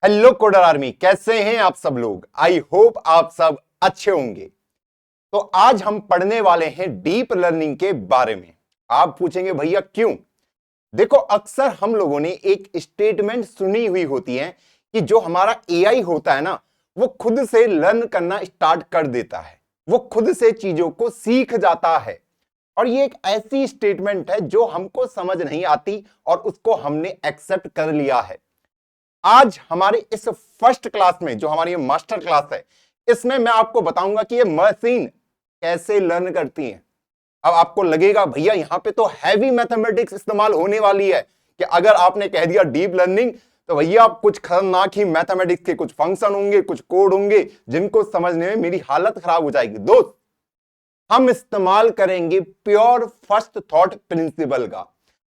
Hello coder army, कैसे हैं आप सब लोग। आई होप आप सब अच्छे होंगे। तो आज हम पढ़ने वाले हैं डीप लर्निंग के बारे में। आप पूछेंगे भैया क्यों। देखो, अक्सर हम लोगों ने एक स्टेटमेंट सुनी हुई होती है कि जो हमारा एआई होता है ना, वो खुद से लर्न करना स्टार्ट कर देता है, वो खुद से चीजों को सीख जाता है। और ये एक ऐसी स्टेटमेंट है जो हमको समझ नहीं आती और उसको हमने एक्सेप्ट कर लिया है। आज हमारे इस फर्स्ट क्लास में, जो हमारी मास्टर क्लास है, इसमें मैं आपको बताऊंगा कि ये मशीन कैसे लर्न करती है। अब आपको लगेगा भैया यहां पे तो हैवी मैथमेटिक्स इस्तेमाल होने वाली है, कि अगर आपने कह दिया डीप लर्निंग तो भैया आप कुछ खतरनाक ही मैथमेटिक्स के कुछ फंक्शन होंगे, कुछ कोड होंगे जिनको समझने में मेरी हालत खराब हो जाएगी। दोस्त, हम इस्तेमाल करेंगे प्योर फर्स्ट थॉट प्रिंसिपल का,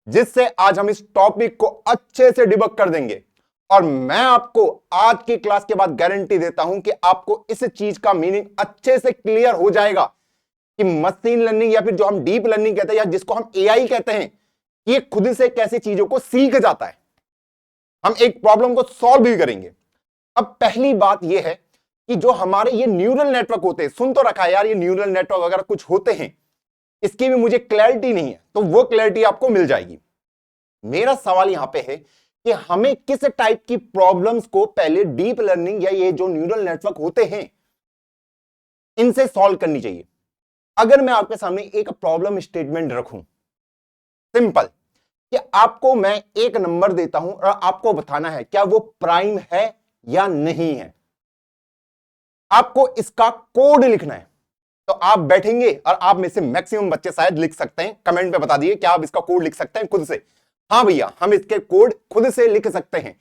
जिससे आज हम इस टॉपिक को अच्छे से डिबग कर देंगे। और मैं आपको आज की क्लास के बाद गारंटी देता हूं कि आपको इस चीज का मीनिंग अच्छे से क्लियर हो जाएगा कि मशीन लर्निंग या फिर जो हम डीप लर्निंग कहते हैं या जिसको हम एआई कहते हैं, ये खुद से कैसे चीजों को सीख जाता है। हम एक प्रॉब्लम को सॉल्व भी करेंगे। अब पहली बात यह है कि जो हमारे ये न्यूरल नेटवर्क होते हैं, सुन तो रखा है यार, ये न्यूरल नेटवर्क अगर कुछ होते हैं, इसकी भी मुझे क्लैरिटी नहीं है, तो वो क्लैरिटी आपको मिल जाएगी। मेरा सवाल यहां पे है कि हमें किस टाइप की प्रॉब्लम्स को पहले डीप लर्निंग या ये जो न्यूरल नेटवर्क होते हैं इनसे सॉल्व करनी चाहिए। अगर मैं आपके सामने एक प्रॉब्लम स्टेटमेंट रखूं, सिंपल, कि आपको मैं एक नंबर देता हूं और आपको बताना है क्या वो प्राइम है या नहीं है। आपको इसका कोड लिखना है। तो आप बैठेंगे और आप में से मैक्सिमम बच्चे शायद लिख सकते हैं। कमेंट में बता दिए क्या आप इसका कोड लिख सकते हैं खुद से। हाँ भैया, हम इसके कोड खुद से लिख सकते हैं,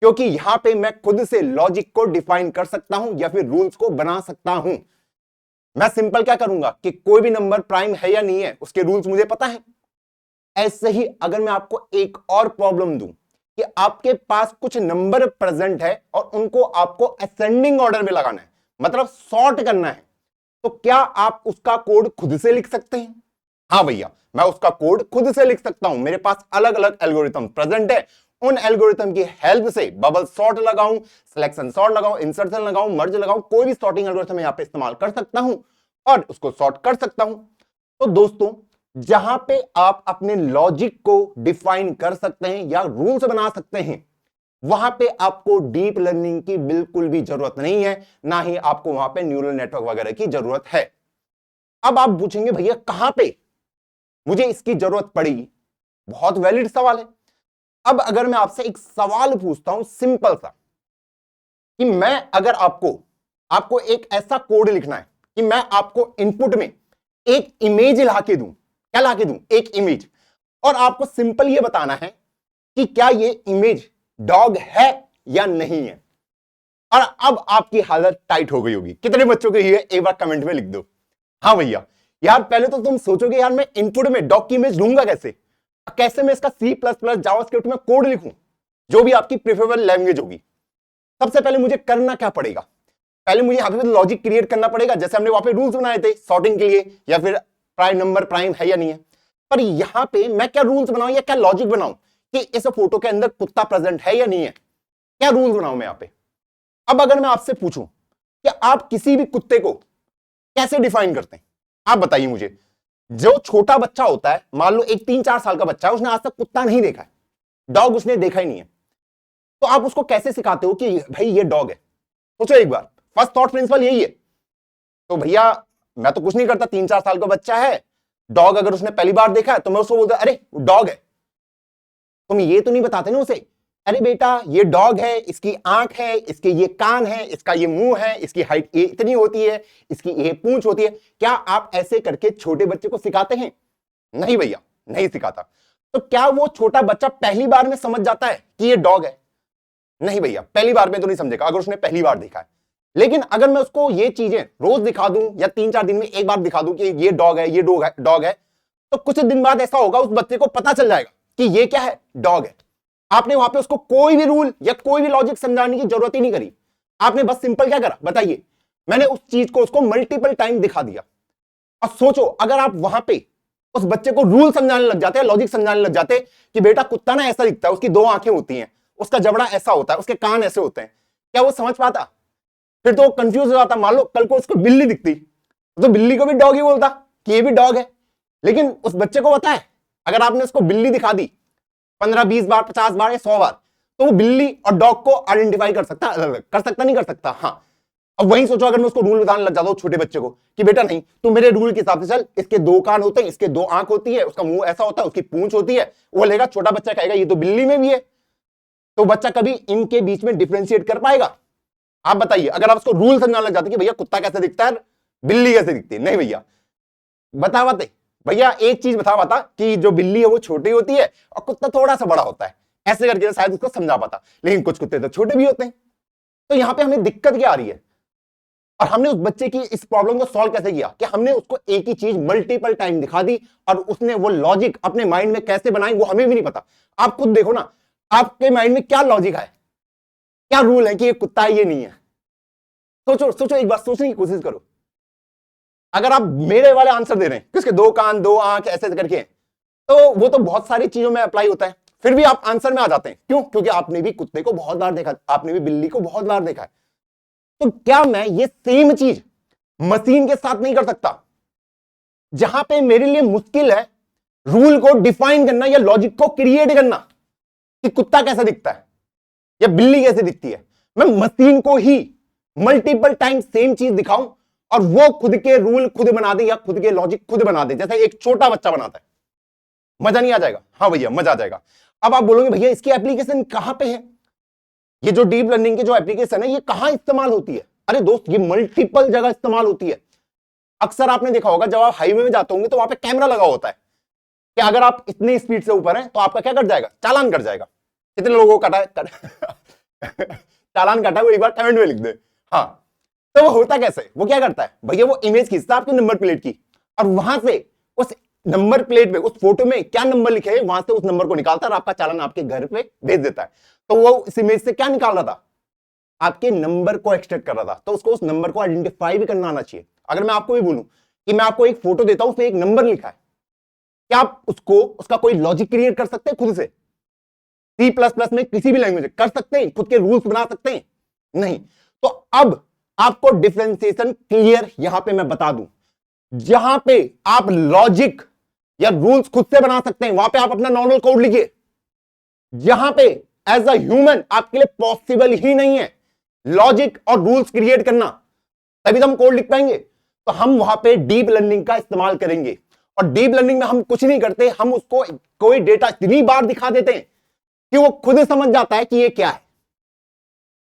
क्योंकि यहां पे मैं खुद से लॉजिक को डिफाइन कर सकता हूं या फिर रूल्स को बना सकता हूं। मैं सिंपल क्या करूंगा कि कोई भी नंबर प्राइम है या नहीं है उसके रूल्स मुझे पता है। ऐसे ही अगर मैं आपको एक और प्रॉब्लम दूं कि आपके पास कुछ नंबर प्रेजेंट है और उनको आपको असेंडिंग ऑर्डर में लगाना है, मतलब सॉर्ट करना है, तो क्या आप उसका कोड खुद से लिख सकते हैं? हाँ भैया, मैं उसका कोड खुद से लिख सकता हूं। मेरे पास अलग अलग एल्गोरिथम प्रेजेंट है। उन एल्गोरिथम की हेल्प से बबल सॉर्ट लगाऊं, सिलेक्शन सॉर्ट लगाऊं, इंसर्शन लगाऊं, मर्ज लगाऊं, कोई भी सॉर्टिंग एल्गोरिथम यहां पे इस्तेमाल कर सकता हूं और उसको सॉर्ट कर सकता हूं। तो दोस्तों, जहां पे आप अपने लॉजिक को डिफाइन कर सकते हैं या रूल्स बना सकते हैं, वहां पे आपको डीप लर्निंग की बिल्कुल भी जरूरत नहीं है, ना ही आपको वहां पे न्यूरल नेटवर्क वगैरह की जरूरत है। अब आप पूछेंगे भैया कहां पे मुझे इसकी जरूरत पड़ेगी। बहुत वैलिड सवाल है। अब अगर मैं आपसे एक सवाल पूछता हूं सिंपल सा, कि मैं अगर आपको एक ऐसा कोड लिखना है कि मैं आपको इनपुट में एक इमेज ला के दूं, क्या ला के दूं? एक इमेज, और आपको सिंपल ये बताना है कि क्या ये इमेज डॉग है या नहीं है। और अब आपकी हालत टाइट हो गई होगी। कितने बच्चों के ये एक बार कमेंट में लिख दो। हाँ भैया, यार पहले तो तुम सोचोगे यार मैं इनपुट में डॉग की इमेज लूंगा कैसे मैं इसका C++ जावास्क्रिप्ट में कोड लिखूं, जो भी आपकी प्रेफरेबल लैंग्वेज होगी। सबसे पहले मुझे करना क्या पड़ेगा? पहले मुझे यहां पे लॉजिक क्रिएट करना पड़ेगा, जैसे हमने वहां पे रूल्स बनाए थे सॉर्टिंग के लिए, या फिर प्राइम नंबर प्राइम है या नहीं है। पर यहां पे मैं क्या रूल्स बनाऊं या क्या लॉजिक बनाऊं कि इस फोटो के अंदर कुत्ता प्रेजेंट है या नहीं है? क्या रूल्स बनाऊं मैं यहां पे? अब अगर मैं आपसे पूछूं कि आप किसी भी कुत्ते को कैसे डिफाइन करते हैं, आप बताइए मुझे। जो छोटा बच्चा होता है, मान लो एक 3-4 साल का बच्चा है, उसने आज तक कुत्ता नहीं देखा है, डॉग उसने देखा ही नहीं है, तो आप उसको कैसे सिखाते हो कि भाई ये डॉग है? सोचो एक बार, फर्स्ट थॉट प्रिंसिपल यही है। तो भैया मैं तो कुछ नहीं करता, 3-4 साल का बच्चा है, डॉग अगर उसने पहली बार देखा है तो मैं उसको बोलता अरे डॉग है। तुम ये तो नहीं बताते ना उसे, अरे बेटा ये डॉग है, इसकी आंख है, इसके ये कान है, इसका ये मुंह है, इसकी हाइट ये इतनी होती है, इसकी ये पूंछ होती है। क्या आप ऐसे करके छोटे बच्चे को सिखाते हैं? नहीं भैया, नहीं सिखाता। तो क्या वो छोटा बच्चा पहली बार में समझ जाता है कि ये डॉग है? नहीं भैया, पहली बार में तो नहीं समझेगा अगर उसने पहली बार देखा है। लेकिन अगर मैं उसको ये चीजें रोज दिखा दूं या 3-4 दिन में एक बार दिखा दूं कि ये डॉग है, ये डॉग है, तो कुछ दिन बाद ऐसा होगा उस बच्चे को पता चल जाएगा कि ये क्या है, डॉग है। आपने वहां पे उसको कोई भी रूल या कोई भी लॉजिक समझाने की जरूरत ही नहीं करी। आपने बस सिंपल क्या करा बताइए, मैंने उस चीज को उसको मल्टीपल टाइम दिखा दिया। और सोचो अगर आप वहां पे उस बच्चे को रूल समझाने लग जाते हैं, लॉजिक समझाने लग जाते कि बेटा कुत्ता ना ऐसा दिखता है, उसकी 2 आंखें होती हैं, उसका जबड़ा ऐसा होता है, उसके कान ऐसे होते हैं, क्या वो समझ पाता? फिर तो वो कंफ्यूज हो जाता। मान लो कल को उसको बिल्ली दिखती तो बिल्ली को भी डॉग ही बोलता कि ये भी डॉग है। लेकिन उस बच्चे को पता है अगर आपने उसको बिल्ली दिखा दी 15-20 बार, 50 बार या 100 बार, तो वो बिल्ली और डॉग को आइडेंटिफाई कर सकता, अलग कर सकता, नहीं कर सकता? हाँ। अब वहीं सोचो अगर मैं उसको रूल बताने लग जाता हूं छोटे बच्चे को कि बेटा नहीं, तू मेरे रूल के हिसाब से चल, इसके 2 कान होते हैं, इसके 2 आंख होती है, उसका मुंह ऐसा होता है, उसकी पूंछ होती है, वो लेगा, छोटा बच्चा कहेगा ये तो बिल्ली में भी है। तो बच्चा कभी इनके बीच में डिफरेंशिएट कर पाएगा? आप बताइए। अगर आप उसको रूल समझाने लग जाते कि भैया कुत्ता कैसे दिखता है, बिल्ली कैसे दिखती है, नहीं भैया बता पाते। भैया एक चीज बता पाता कि जो बिल्ली है वो छोटी होती है और कुत्ता थोड़ा सा बड़ा होता है, ऐसे करके शायद उसको समझा पाता। लेकिन कुछ कुत्ते तो छोटे भी होते हैं। तो यहां पे हमें दिक्कत क्या आ रही है? और हमने उस बच्चे की इस प्रॉब्लम को सॉल्व कैसे किया कि हमने उसको एक ही चीज मल्टीपल टाइम दिखा दी और उसने वो लॉजिक अपने माइंड में कैसे बनाई वो हमें भी नहीं पता। आप खुद देखो ना, आपके माइंड में क्या लॉजिक है, क्या रूल है कि ये कुत्ता है ये नहीं है? सोचो सोचो, एक बार सोचने की कोशिश करो। अगर आप मेरे वाले आंसर दे रहे हैं किसके 2 कान 2 आंख ऐसे करके, तो वो तो बहुत सारी चीजों में अप्लाई होता है, फिर भी आप आंसर में आ जाते हैं। क्यों? क्योंकि आपने भी कुत्ते को बहुत बार देखा, आपने भी बिल्ली को बहुत बार देखा है। तो क्या मैं ये सेम चीज मशीन के साथ नहीं कर सकता? जहां पे मेरे लिए मुश्किल है रूल को डिफाइन करना या लॉजिक को क्रिएट करना कि कुत्ता कैसा दिखता है या बिल्ली कैसे दिखती है, मैं मशीन को ही मल्टीपल टाइम सेम चीज दिखाऊं और वो खुद के रूल खुद बना दे या खुद के लॉजिक खुद बना दे, जैसे एक छोटा बच्चा बनाता है। मजा नहीं आ जाएगा? हाँ भैया मजा आ जाएगा। अब आप बोलोगे भैया इसकी एप्लीकेशन कहां पे है? ये जो डीप लर्निंग की जो एप्लीकेशन है ये कहां इस्तेमाल होती है? अरे दोस्त ये मल्टीपल जगह इस्तेमाल होती है। अक्सर आपने देखा होगा जब आप हाईवे में जाते होंगे तो वहां पे कैमरा लगा होता है कि अगर आप इतनी स्पीड से ऊपर हैं तो आपका क्या कट जाएगा? चालान कट जाएगा। कितने लोगों को कटा चालान कटा, वो एक बार कमेंट में लिख दे। हाँ, तो वो होता कैसे? वो क्या करता है भैया, वो इमेज खींचता है आपकी नंबर प्लेट की और वहां से उस नंबर प्लेट पे उस फोटो में क्या नंबर लिखे है वहां से उस नंबर को निकालता है और आपका चालान आपके घर पे भेज देता है। तो वो इस इमेज से क्या निकाल रहा था? आपके नंबर को एक्सट्रैक्ट कर रहा था। तो उसको उस नंबर को आइडेंटिफाई भी करना आना चाहिए। अगर मैं आपको भी बोलूं कि मैं आपको एक फोटो देता हूं उसमें एक नंबर लिखा है, क्या आप उसको उसका कोई लॉजिक क्रिएट कर सकते हैं खुद से? C++ में किसी भी लैंग्वेज कर सकते हैं? खुद के रूल्स बना सकते हैं? नहीं। तो अब आपको डिफरेंशिएशन क्लियर यहां पे मैं बता दूं, जहां पे आप लॉजिक या रूल्स खुद से बना सकते हैं वहां पे आप अपना नॉर्मल कोड लिखिए। जहां पे एज अ ह्यूमन आपके लिए पॉसिबल ही नहीं है लॉजिक और रूल्स क्रिएट करना, तभी तो हम कोड लिख पाएंगे। तो हम वहां पे डीप लर्निंग का इस्तेमाल करेंगे। और डीप लर्निंग में हम कुछ नहीं करते, हम उसको कोई डेटा इतनी बार दिखा देते हैं कि वो खुद समझ जाता है कि ये क्या है।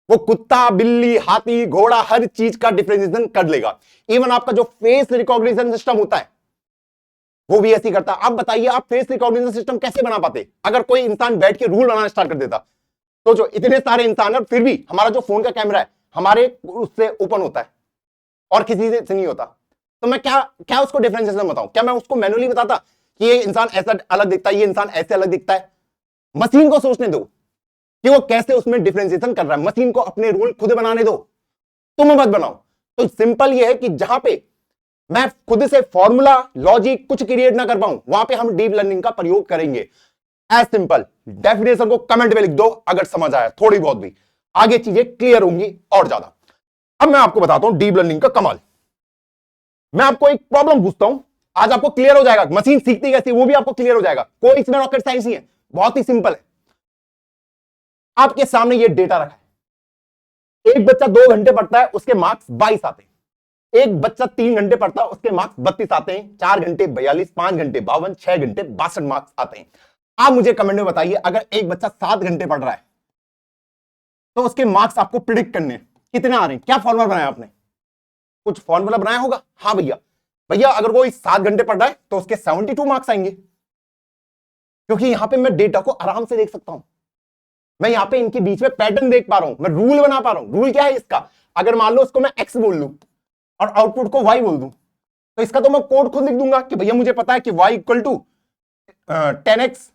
वो कुत्ता बिल्ली हाथी घोड़ा हर चीज का डिफरेंशिएशन कर लेगा। इवन आपका जो फेस रिकॉग्निशन सिस्टम होता है वो भी ऐसी करता है। आप बताइए आप फेस रिकॉग्निशन सिस्टम कैसे बना पाते अगर कोई इंसान बैठ के रूल बनाना स्टार्ट कर देता? सोचो इतने सारे इंसान और फिर भी हमारा जो फोन का कैमरा है हमारे उससे ओपन होता है और किसी से नहीं होता। तो मैं क्या क्या उसको डिफरेंशिएशन बताऊं? क्या मैं उसको मैनुअली बताता कि ये इंसान ऐसा अलग दिखता है, ये इंसान ऐसे अलग दिखता है? मशीन को सोचने दो कि वो कैसे उसमें डिफरेंशिएशन कर रहा है। मशीन को अपने रूल खुद बनाने दो, तुम मत बनाओ। तो सिंपल ये है कि जहां पे मैं खुद से फॉर्मूला लॉजिक कुछ क्रिएट ना कर पाऊं वहां पे हम डीप लर्निंग का प्रयोग करेंगे। As simple. डेफिनेशन को कमेंट में लिख दो अगर समझ आया थोड़ी बहुत भी, आगे चीजें क्लियर होंगी और ज्यादा। अब मैं आपको बताता हूं डीप लर्निंग का कमाल। मैं आपको एक प्रॉब्लम पूछता हूं, आज आपको क्लियर हो जाएगा मशीन सीखती कैसे वो भी आपको क्लियर हो जाएगा। कोई इसमें रॉकेट साइंस नहीं है, बहुत ही सिंपल है। आपके सामने ये डेटा रखा है, एक बच्चा 2 घंटे पढ़ता है उसके मार्क्स 22 आते हैं, एक बच्चा 3 घंटे पढ़ता है उसके मार्क्स 32 आते हैं, 4 घंटे 42, 5 घंटे 52, 6 घंटे 62 मार्क्स आते हैं। आप मुझे कमेंट में बताइए अगर एक बच्चा 7 घंटे पढ़ रहा है तो उसके मार्क्स आपको प्रिडिक्ट करने कितने आ रहे हैं? क्या फॉर्मूला बनाया आपने? कुछ फॉर्मूला बनाया होगा। हाँ भैया, भैया अगर वो 7 घंटे पढ़ रहा है तो उसके 72 मार्क्स आएंगे, क्योंकि यहां पे मैं डेटा को आराम से देख सकता हूं। मैं यहां पे इनके बीच में पैटर्न देख पा रहा हूं, मैं रूल बना पा रहा हूं। रूल क्या है इसका? अगर मान लो उसको मैं x बोल दूं और आउटपुट को y बोल दूं तो इसका तो मैं कोड खुद लिख दूंगा कि भैया मुझे पता है कि y equal to 10x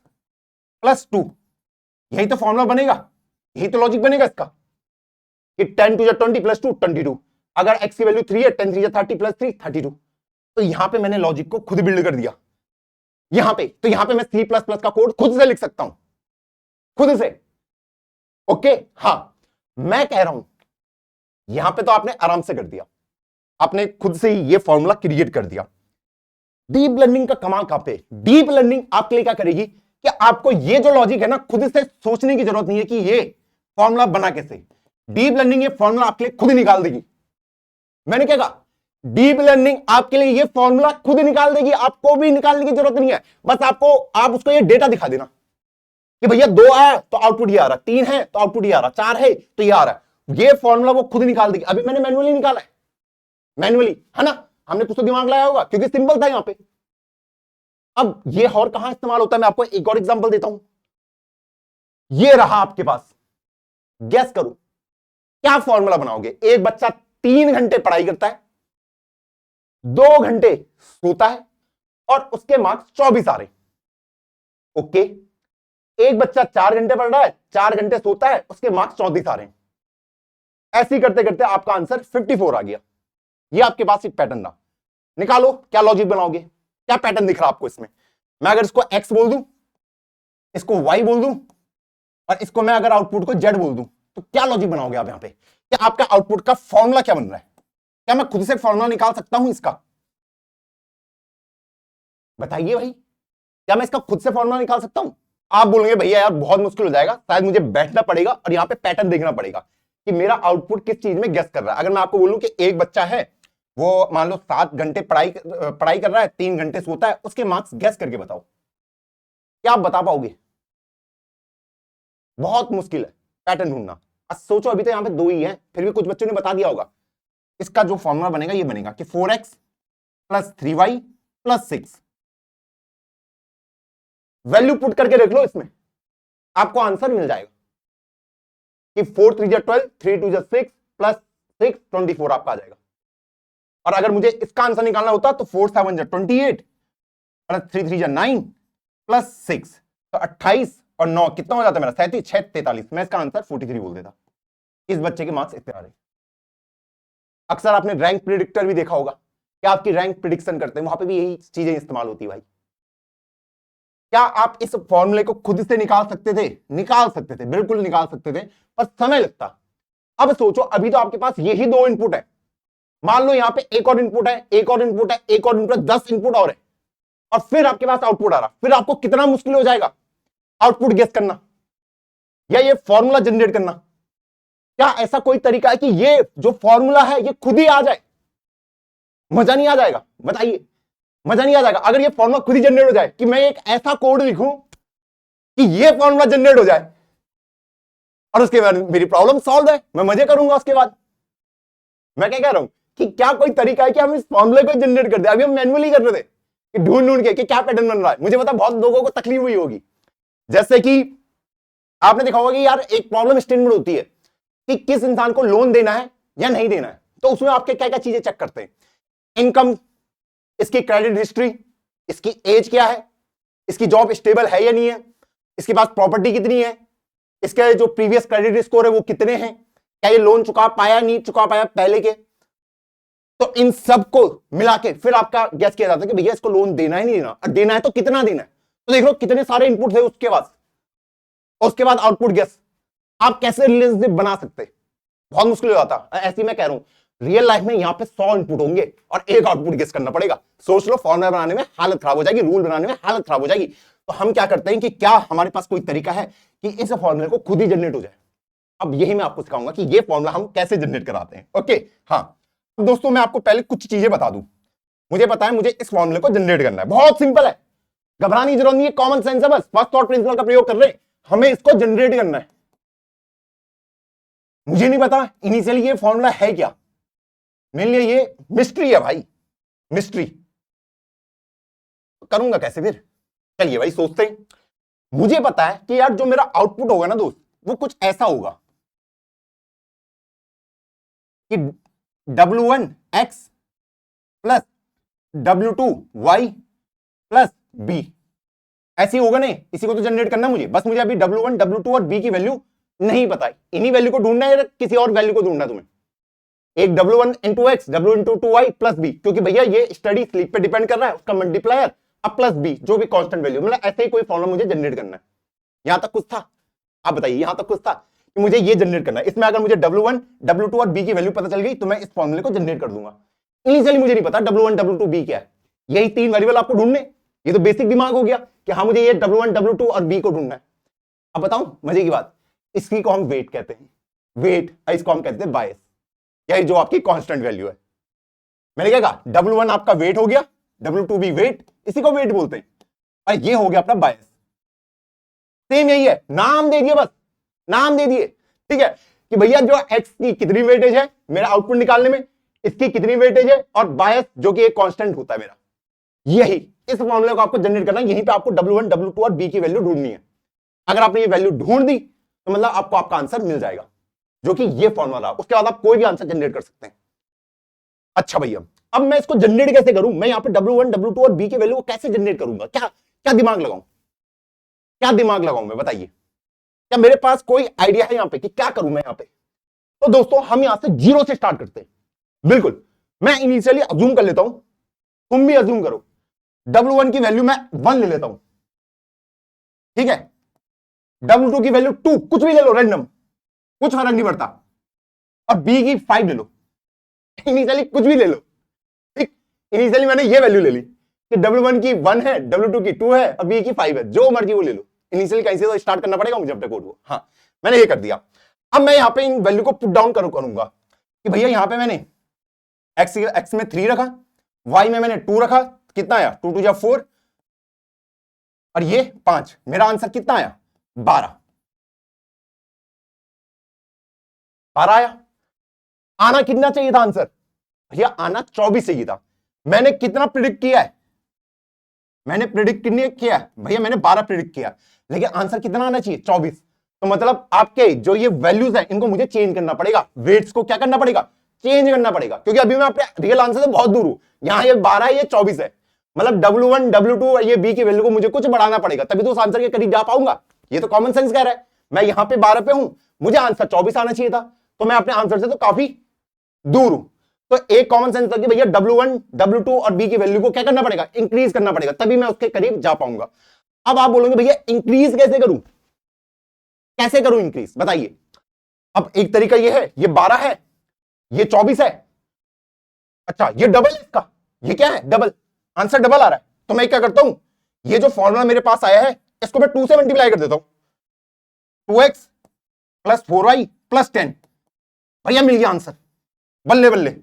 plus 2। यही तो फॉर्मूला बनेगा, यही तो लॉजिक बनेगा इसका कि 10 टू 20 प्लस 2 22। अगर x की वैल्यू 3 है 10 3 30 प्लस 3 32। तो यहां पे मैंने लॉजिक को खुद बिल्ड कर दिया यहां पे। तो यहां पे मैं C++ का कोड खुद से लिख सकता हूं, खुद से। ओके हां, मैं कह रहा हूं यहां पे तो आपने आराम से कर दिया, आपने खुद से ही ये फॉर्मूला क्रिएट कर दिया। डीप लर्निंग का कमाल कहां पे, डीप लर्निंग आपके लिए क्या करेगी कि आपको ये जो लॉजिक है ना, खुद से सोचने की जरूरत नहीं है कि ये फॉर्मूला बना कैसे। डीप लर्निंग ये फॉर्मूला आपके लिए खुद ही निकाल देगी। मैंने क्या कहा, डीप लर्निंग आपके लिए ये फॉर्मूला खुद निकाल देगी, आपको भी निकालने की जरूरत नहीं है। बस आप उसको ये डेटा दिखा देना कि भैया 2 आया तो आउटपुट ये आ रहा, 3 है तो आउटपुट ये आ रहा, 4 है तो ये आ रहा है। ये फॉर्मूला वो खुद निकाल देगी। अभी मैंने मैन्युअली निकाला है, मैन्युअली, है ना, हमने कुछ तो दिमाग लगाया होगा क्योंकि सिंपल था यहां पे। अब ये और कहां इस्तेमाल होता है, मैं आपको एक और एग्जांपल देता हूं। ये रहा आपके पास, गैस करो क्या फॉर्मूला बनाओगे। एक बच्चा 3 घंटे पढ़ाई करता है, 2 घंटे सोता है और उसके मार्क्स 24 आ रहे। ओके, एक बच्चा 4 घंटे पढ़ रहा है, 4 घंटे सोता है, उसके मार्क्स 34 आ रहे हैं। ऐसे ही करते करते आपका आंसर 54 आ गया। ये आपके पास एक पैटर्न था। निकालो क्या लॉजिक बनाओगे, क्या पैटर्न दिख रहा आपको इसमें। मैं अगर इसको x बोल दूं, इसको y बोल दूं और इसको मैं अगर आउटपुट को z बोल दूं, तो क्या लॉजिक बनाओगे आप यहां पे। क्या आपका आउटपुट का फॉर्मूला क्या बन रहा है, क्या मैं खुद से फॉर्मूला निकाल सकता हूं इसका, बताइए भाई, क्या मैं इसका खुद से फॉर्मूला निकाल सकता हूं। आप बोलेंगे भैया यार बहुत मुश्किल हो जाएगा, शायद मुझे बैठना पड़ेगा और यहां पे पैटर्न देखना पड़ेगा कि मेरा आउटपुट किस चीज में गेस कर रहा है। अगर मैं आपको बोलूं कि एक बच्चा है, वो मान लो 7 घंटे पढ़ाई कर रहा है, 3 घंटे सोता है, उसके मार्क्स गेस करके बताओ, क्या आप बता पाओगे। बहुत मुश्किल है पैटर्न ढूंढना। सोचो अभी तो यहां पे 2 ही हैं, फिर भी कुछ बच्चों ने बता दिया होगा। इसका जो फॉर्मूला बनेगा ये बनेगा कि 4x + 3y + 6। वैल्यू पुट करके देख लो, इसमें आपको आंसर मिल जाएगा कि 4 3 जा 12, 3 2 जा 6 + 6 24 आपका आ जाएगा। और अगर मुझे इसका आंसर निकालना होता तो 4 7 जा 28 + 3 3 जा 9 + 6 तो 28 और 9 कितना हो जाता है मेरा, 37 6 43। मैं इसका आंसर 43 बोल देता। इस बच्चे के मार्क्स इतने आ रहे। अक्सर आपने रैंक प्रिडिक्टर भी देखा होगा कि आपकी रैंक प्रिडिक्शन करते हैं, वहां पे भी यही चीजें इस्तेमाल होती है भाई। क्या आप इस फॉर्मूले को खुद से निकाल सकते थे, निकाल सकते थे, बिल्कुल निकाल सकते थे, पर समय लगता। अब सोचो अभी तो आपके पास यही 2 इनपुट है, मान लो यहां पे एक और इनपुट है, एक और इनपुट है, एक और इनपुट है, 10 इनपुट और है, और फिर आपके पास आउटपुट आ रहा। फिर आपको कितना मुश्किल हो जाएगा आउटपुट गेस करना या ये फॉर्मूला जनरेट करना। क्या ऐसा कोई तरीका है कि ये जो फॉर्मूला है ये खुद ही आ जाए। मजा नहीं आ जाएगा, बताइए, मजा नहीं आ जाएगा अगर ये फॉर्मूला खुद ही जनरेट हो जाए, कि मैं एक ऐसा कोड लिखूं कि ये फॉर्मूला जनरेट हो जाए और उसके बाद मेरी प्रॉब्लम सॉल्व है, मैं मजे करूंगा उसके बाद। मैं क्या कह रहा हूं कि क्या कोई तरीका है कि हम इस फॉर्मूले को जनरेट कर दे। अभी हम मैन्युअली कर रहे थे कि ढूंढ ढूंढ के कि क्या पैटर्न बन रहा है। मुझे पता बहुत लोगों को तकलीफ हुई होगी, जैसे कि आपने देखा होगा कि यार एक प्रॉब्लम स्टेटमेंट होती है कि किस इंसान को लोन देना है या नहीं देना है, तो उसमें आपके क्या क्या चीजें चेक करते हैं। इनकम, इसकी क्रेडिट हिस्ट्री, इसकी एज क्या है, इसकी जॉब स्टेबल है या नहीं है, इसके पास प्रॉपर्टी कितनी है, इसके जो प्रीवियस क्रेडिट स्कोर है वो कितने हैं, क्या ये लोन चुका पाया नहीं चुका पाया पहले के। तो इन सब को मिला के फिर आपका गैस किया जाता है कि भैया इसको लोन देना है नहीं देना, और देना है तो कितना देना है। तो देख लो कितने सारे इनपुट थे उसके पास, और उसके बाद आउटपुट गैस। आप कैसे रिलेशनशिप बना सकते, बहुत मुश्किल हो जाता। ऐसे मैं कह रहा हूं रियल लाइफ में यहां पे 100 इनपुट होंगे और एक आउटपुट गेस करना पड़ेगा। सोच लो, फॉर्मूला बनाने में हालत खराब हो जाएगी, रूल बनाने में हालत खराब हो जाएगी। तो हम क्या करते हैं कि क्या हमारे पास कोई तरीका है कि इस फॉर्मूले को खुद ही जनरेट हो जाए। अब यही मैं आपको सिखाऊंगा कि ये फॉर्मूला हम कैसे जनरेट कराते हैं। ओके हाँ दोस्तों, मैं आपको पहले कुछ चीजें बता दूं। मुझे पता है मुझे इस फॉर्मूले को जनरेट करना है, बहुत सिंपल है, घबराने की जरूरत नहीं है, कॉमन सेंस है, बस फर्स्ट थॉट प्रिंसिपल का प्रयोग कर रहे हैं, हमें इसको जनरेट करना है। मुझे नहीं पता इनिशियली ये फॉर्मूला है क्या, मेरे लिए ये मिस्ट्री है भाई, मिस्ट्री। करूंगा कैसे फिर, चलिए भाई सोचते हैं। मुझे पता है कि यार जो मेरा आउटपुट होगा ना दोस्त, वो कुछ ऐसा होगा कि W1x plus W2y plus b, ऐसे ही होगा नहीं। इसी को तो जनरेट करना मुझे, बस मुझे अभी W1 W2 और b की वैल्यू नहीं पता है, इन्हीं वैल्यू को ढूंढना है या किसी और वैल्यू को ढूंढना है तुम्हें। एक W1 into x, W into 2y plus b, क्योंकि भैया ये स्टडी स्लीप पे डिपेंड कर रहा है, उसका मल्टीप्लायर अब प्लस b जो भी कांस्टेंट वैल्यू, मतलब ऐसे ही कोई फॉर्मूला मुझे जनरेट करना है। यहां तक कुछ था, आप बताइए यहां तक कुछ था। कि मुझे ये जनरेट करना है। इसमें अगर मुझे W1, W2 और B की वैल्यू पता चल गई तो मैं इस फॉर्मूले को जनरेट कर दूंगा। इनिशियली मुझे नहीं पता W1, W2, B क्या है, यही 3 वेरिएबल आपको ढूंढने। ये तो बेसिक दिमाग हो गया कि हाँ मुझे ये W1, W2 और B को ढूंढना है। अब बताऊं मजे की बात, इसकी को हम वेट कहते हैं, वेट, इसको हम कहते हैं बायस, यही जो आपकी कांस्टेंट वैल्यू है। मैंने क्या कहा, W1 आपका वेट हो गया, W2 भी वेट, इसी को वेट बोलते हैं, और ये हो गया अपना बायस। सेम यही है, नाम दे दिए, बस नाम दे दिए, ठीक है, कि भैया जो x की कितनी वेटेज है मेरा आउटपुट निकालने में, इसकी कितनी वेटेज है, और बायस जो कि एक कांस्टेंट होता है मेरा, यही इस फॉर्मूले को आपको जनरेट करना है। यहीं पे आपको W1, W2 और B की वैल्यू ढूंढनी है। अगर आपने ये वैल्यू ढूंढ दी तो मतलब आपको आपका आंसर मिल जाएगा, जो कि ये फॉर्मूला। उसके बाद आप कोई भी आंसर जनरेट कर सकते हैं। अच्छा भैया, अब मैं इसको जनरेट कैसे करूं, मैं यहां पे W1, W2 और B की वैल्यू को कैसे जनरेट करूंगा, क्या क्या दिमाग लगाऊं, क्या दिमाग लगाऊं मैं, बताइए, क्या मेरे पास कोई आइडिया है यहां पे कि क्या करूं मैं यहां पे? तो दोस्तों हम यहां से जीरो से स्टार्ट करते हैं। बिल्कुल, मैं इनिशियली अज्यूम कर लेता हूं, तुम भी अज्यूम करो, W1 की वैल्यू मैं 1 ले लेता हूं, ठीक है, W2 की वैल्यू 2, कुछ भी ले लो रैंडम, कुछ फर्क नहीं पड़ता, और B की 5 ले लो, इनिशियली कुछ भी ले लो, ठीक। इनिशियली मैंने ये वैल्यू ले ली कि W1 की 1 है, W2 की 2 है और B की 5 है, जो मर्जी वो ले लो। इनिशियली कहीं से तो स्टार्ट करना पड़ेगा मुझे अपने कोड को। हाँ, मैंने ये कर दिया। अब मैं यहां पे इन वैल्यू को पुट डाउन करूंगा कि भैया यहां पे मैंने x में 3 रखा, y में मैंने 2 रखा, कितना आया, 2 2 जा 4, और ये 5, मेरा आंसर कितना आया, 12 आया। आना कितना चाहिए था आंसर, भैया आना 24 चाहिए था। मैंने कितना प्रिडिक्ट किया है, मैंने प्रिडिक्ट कितने किया है भैया, मैंने 12 प्रिडिक्ट किया, लेकिन आंसर कितना आना चाहिए, 24। तो मतलब आपके जो ये वैल्यूज है इनको मुझे चेंज करना पड़ेगा, वेट्स को क्या करना पड़ेगा, चेंज करना पड़ेगा, क्योंकि अभी मैं अपने रियल आंसर से बहुत दूर हूं। यहां ये 12 है, ये 24 है, मतलब W1, W2 और ये B की वैल्यू को मुझे कुछ बढ़ाना पड़ेगा, तभी तो उस आंसर के करीब जा पाऊंगा। ये तो कॉमन सेंस कह रहा है। मैं यहां पे 12 पे हूं, मुझे आंसर 24 आना चाहिए था, तो मैं अपने आंसर से तो काफी दूर हूं। तो एक कॉमन सेंस था कि भैया W1, W2 और B की वैल्यू को क्या करना पड़ेगा, इंक्रीज करना पड़ेगा, तभी मैं उसके करीब जा पाऊंगा। अब आप बोलोगे भैया इंक्रीज कैसे करूं, कैसे करूं इंक्रीज, बताइए। अब एक तरीका ये है, ये 12 है, ये 24 है, अच्छा ये डबल है इसका, ये क्या है, डबल, आंसर डबल आ रहा है। तो मैं क्या करता हूं, ये जो फॉर्मूला मेरे पास आया है इसको मैं 2 से मल्टीप्लाई कर देता हूं, 2x प्लस 4y प्लस 10, भैया मिल गया आंसर, बल्ले बल्ले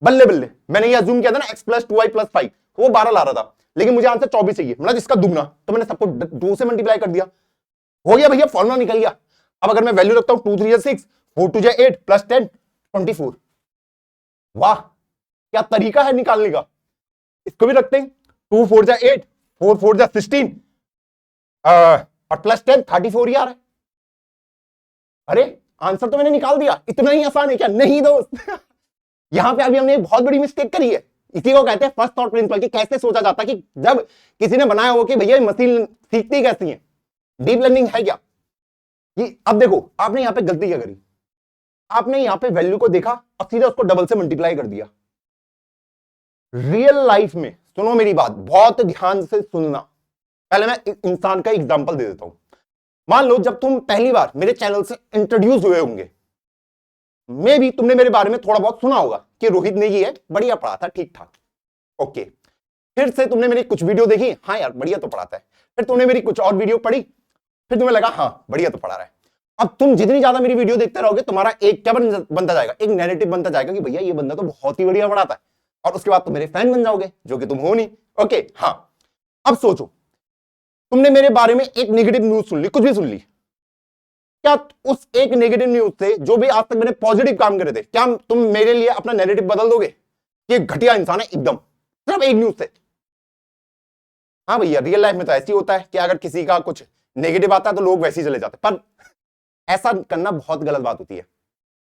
बल्ले बल्ले। मैंने ये अज्यूम किया था ना x प्लस 2y प्लस 5, वो 12 ला रहा था, लेकिन मुझे आंसर 24 चाहिए, मतलब इसका दुगना, तो मैंने सबको 2 से मल्टीप्लाई कर दिया, हो गया भैया, फॉर्मूला निकल गया। अब अगर मैं वैल्यू रखता हूं 2 3 6, 4 2 8 प्लस 10 24, वाह क्या तरीका है निकालने का। इसको भी रखते हैं, 2 4 8, 4 4 16 और प्लस 10 34 ही आ रहा है। अरे आंसर तो मैंने निकाल दिया, इतना ही आसान है क्या, नहीं दोस्त यहां पे अभी हमने एक बहुत बड़ी मिस्टेक करी है। इसी को कहते हैं फर्स्ट थॉट प्रिंसिपल, कि कैसे सोचा जाता है, कि जब किसी ने बनाया हो कि भैया मशीन सीखती कैसी है, डीप लर्निंग है क्या। ये अब देखो आपने यहां पे गलती क्या करी, आपने यहां पे वैल्यू को देखा और सीधा उसको डबल से मल्टीप्लाई कर दिया। रियल लाइफ में सुनो मेरी बात, बहुत ध्यान से सुनना, पहले मैं इंसान का एग्जांपल दे देता हूं। मान लो जब तुम पहली बार मेरे चैनल से इंट्रोड्यूस हुए होंगे, मे भी तुमने मेरे बारे में थोड़ा बहुत सुना होगा कि रोहित ने ये बढ़िया पढ़ा था, ठीक ठाक, ओके। फिर से तुमने मेरी कुछ वीडियो देखी, हाँ यार बढ़िया तो पढ़ाता है। फिर तुमने मेरी कुछ और वीडियो पढ़ी, फिर तुम्हें लगा हाँ बढ़िया तो पढ़ा रहा है। अब तुम जितनी ज्यादा मेरी वीडियो देखते रहोगे, तुम्हारा एक क्या बनता जाएगा, एक नैरेटिव बनता जाएगा कि भैया ये बंदा तो बहुत ही बढ़िया पढ़ाता है, और उसके बाद तुम मेरे फैन बन जाओगे, जो कि तुम हो नहीं, ओके। हाँ, अब सोचो तुमने मेरे बारे में एक नेगेटिव न्यूज सुन ली, कुछ भी सुन ली, क्या उस एक नेगेटिव न्यूज से, जो भी आज तक मैंने पॉजिटिव काम करे थे, क्या तुम मेरे लिए अपना नैरेटिव बदल दोगे कि घटिया इंसान है एकदम, सिर्फ एक न्यूज से? हाँ भैया, रियल लाइफ में तो ऐसी होता है कि अगर किसी का कुछ नेगेटिव आता है तो लोग वैसे ही चले जाते हैं, पर ऐसा करना बहुत गलत बात होती है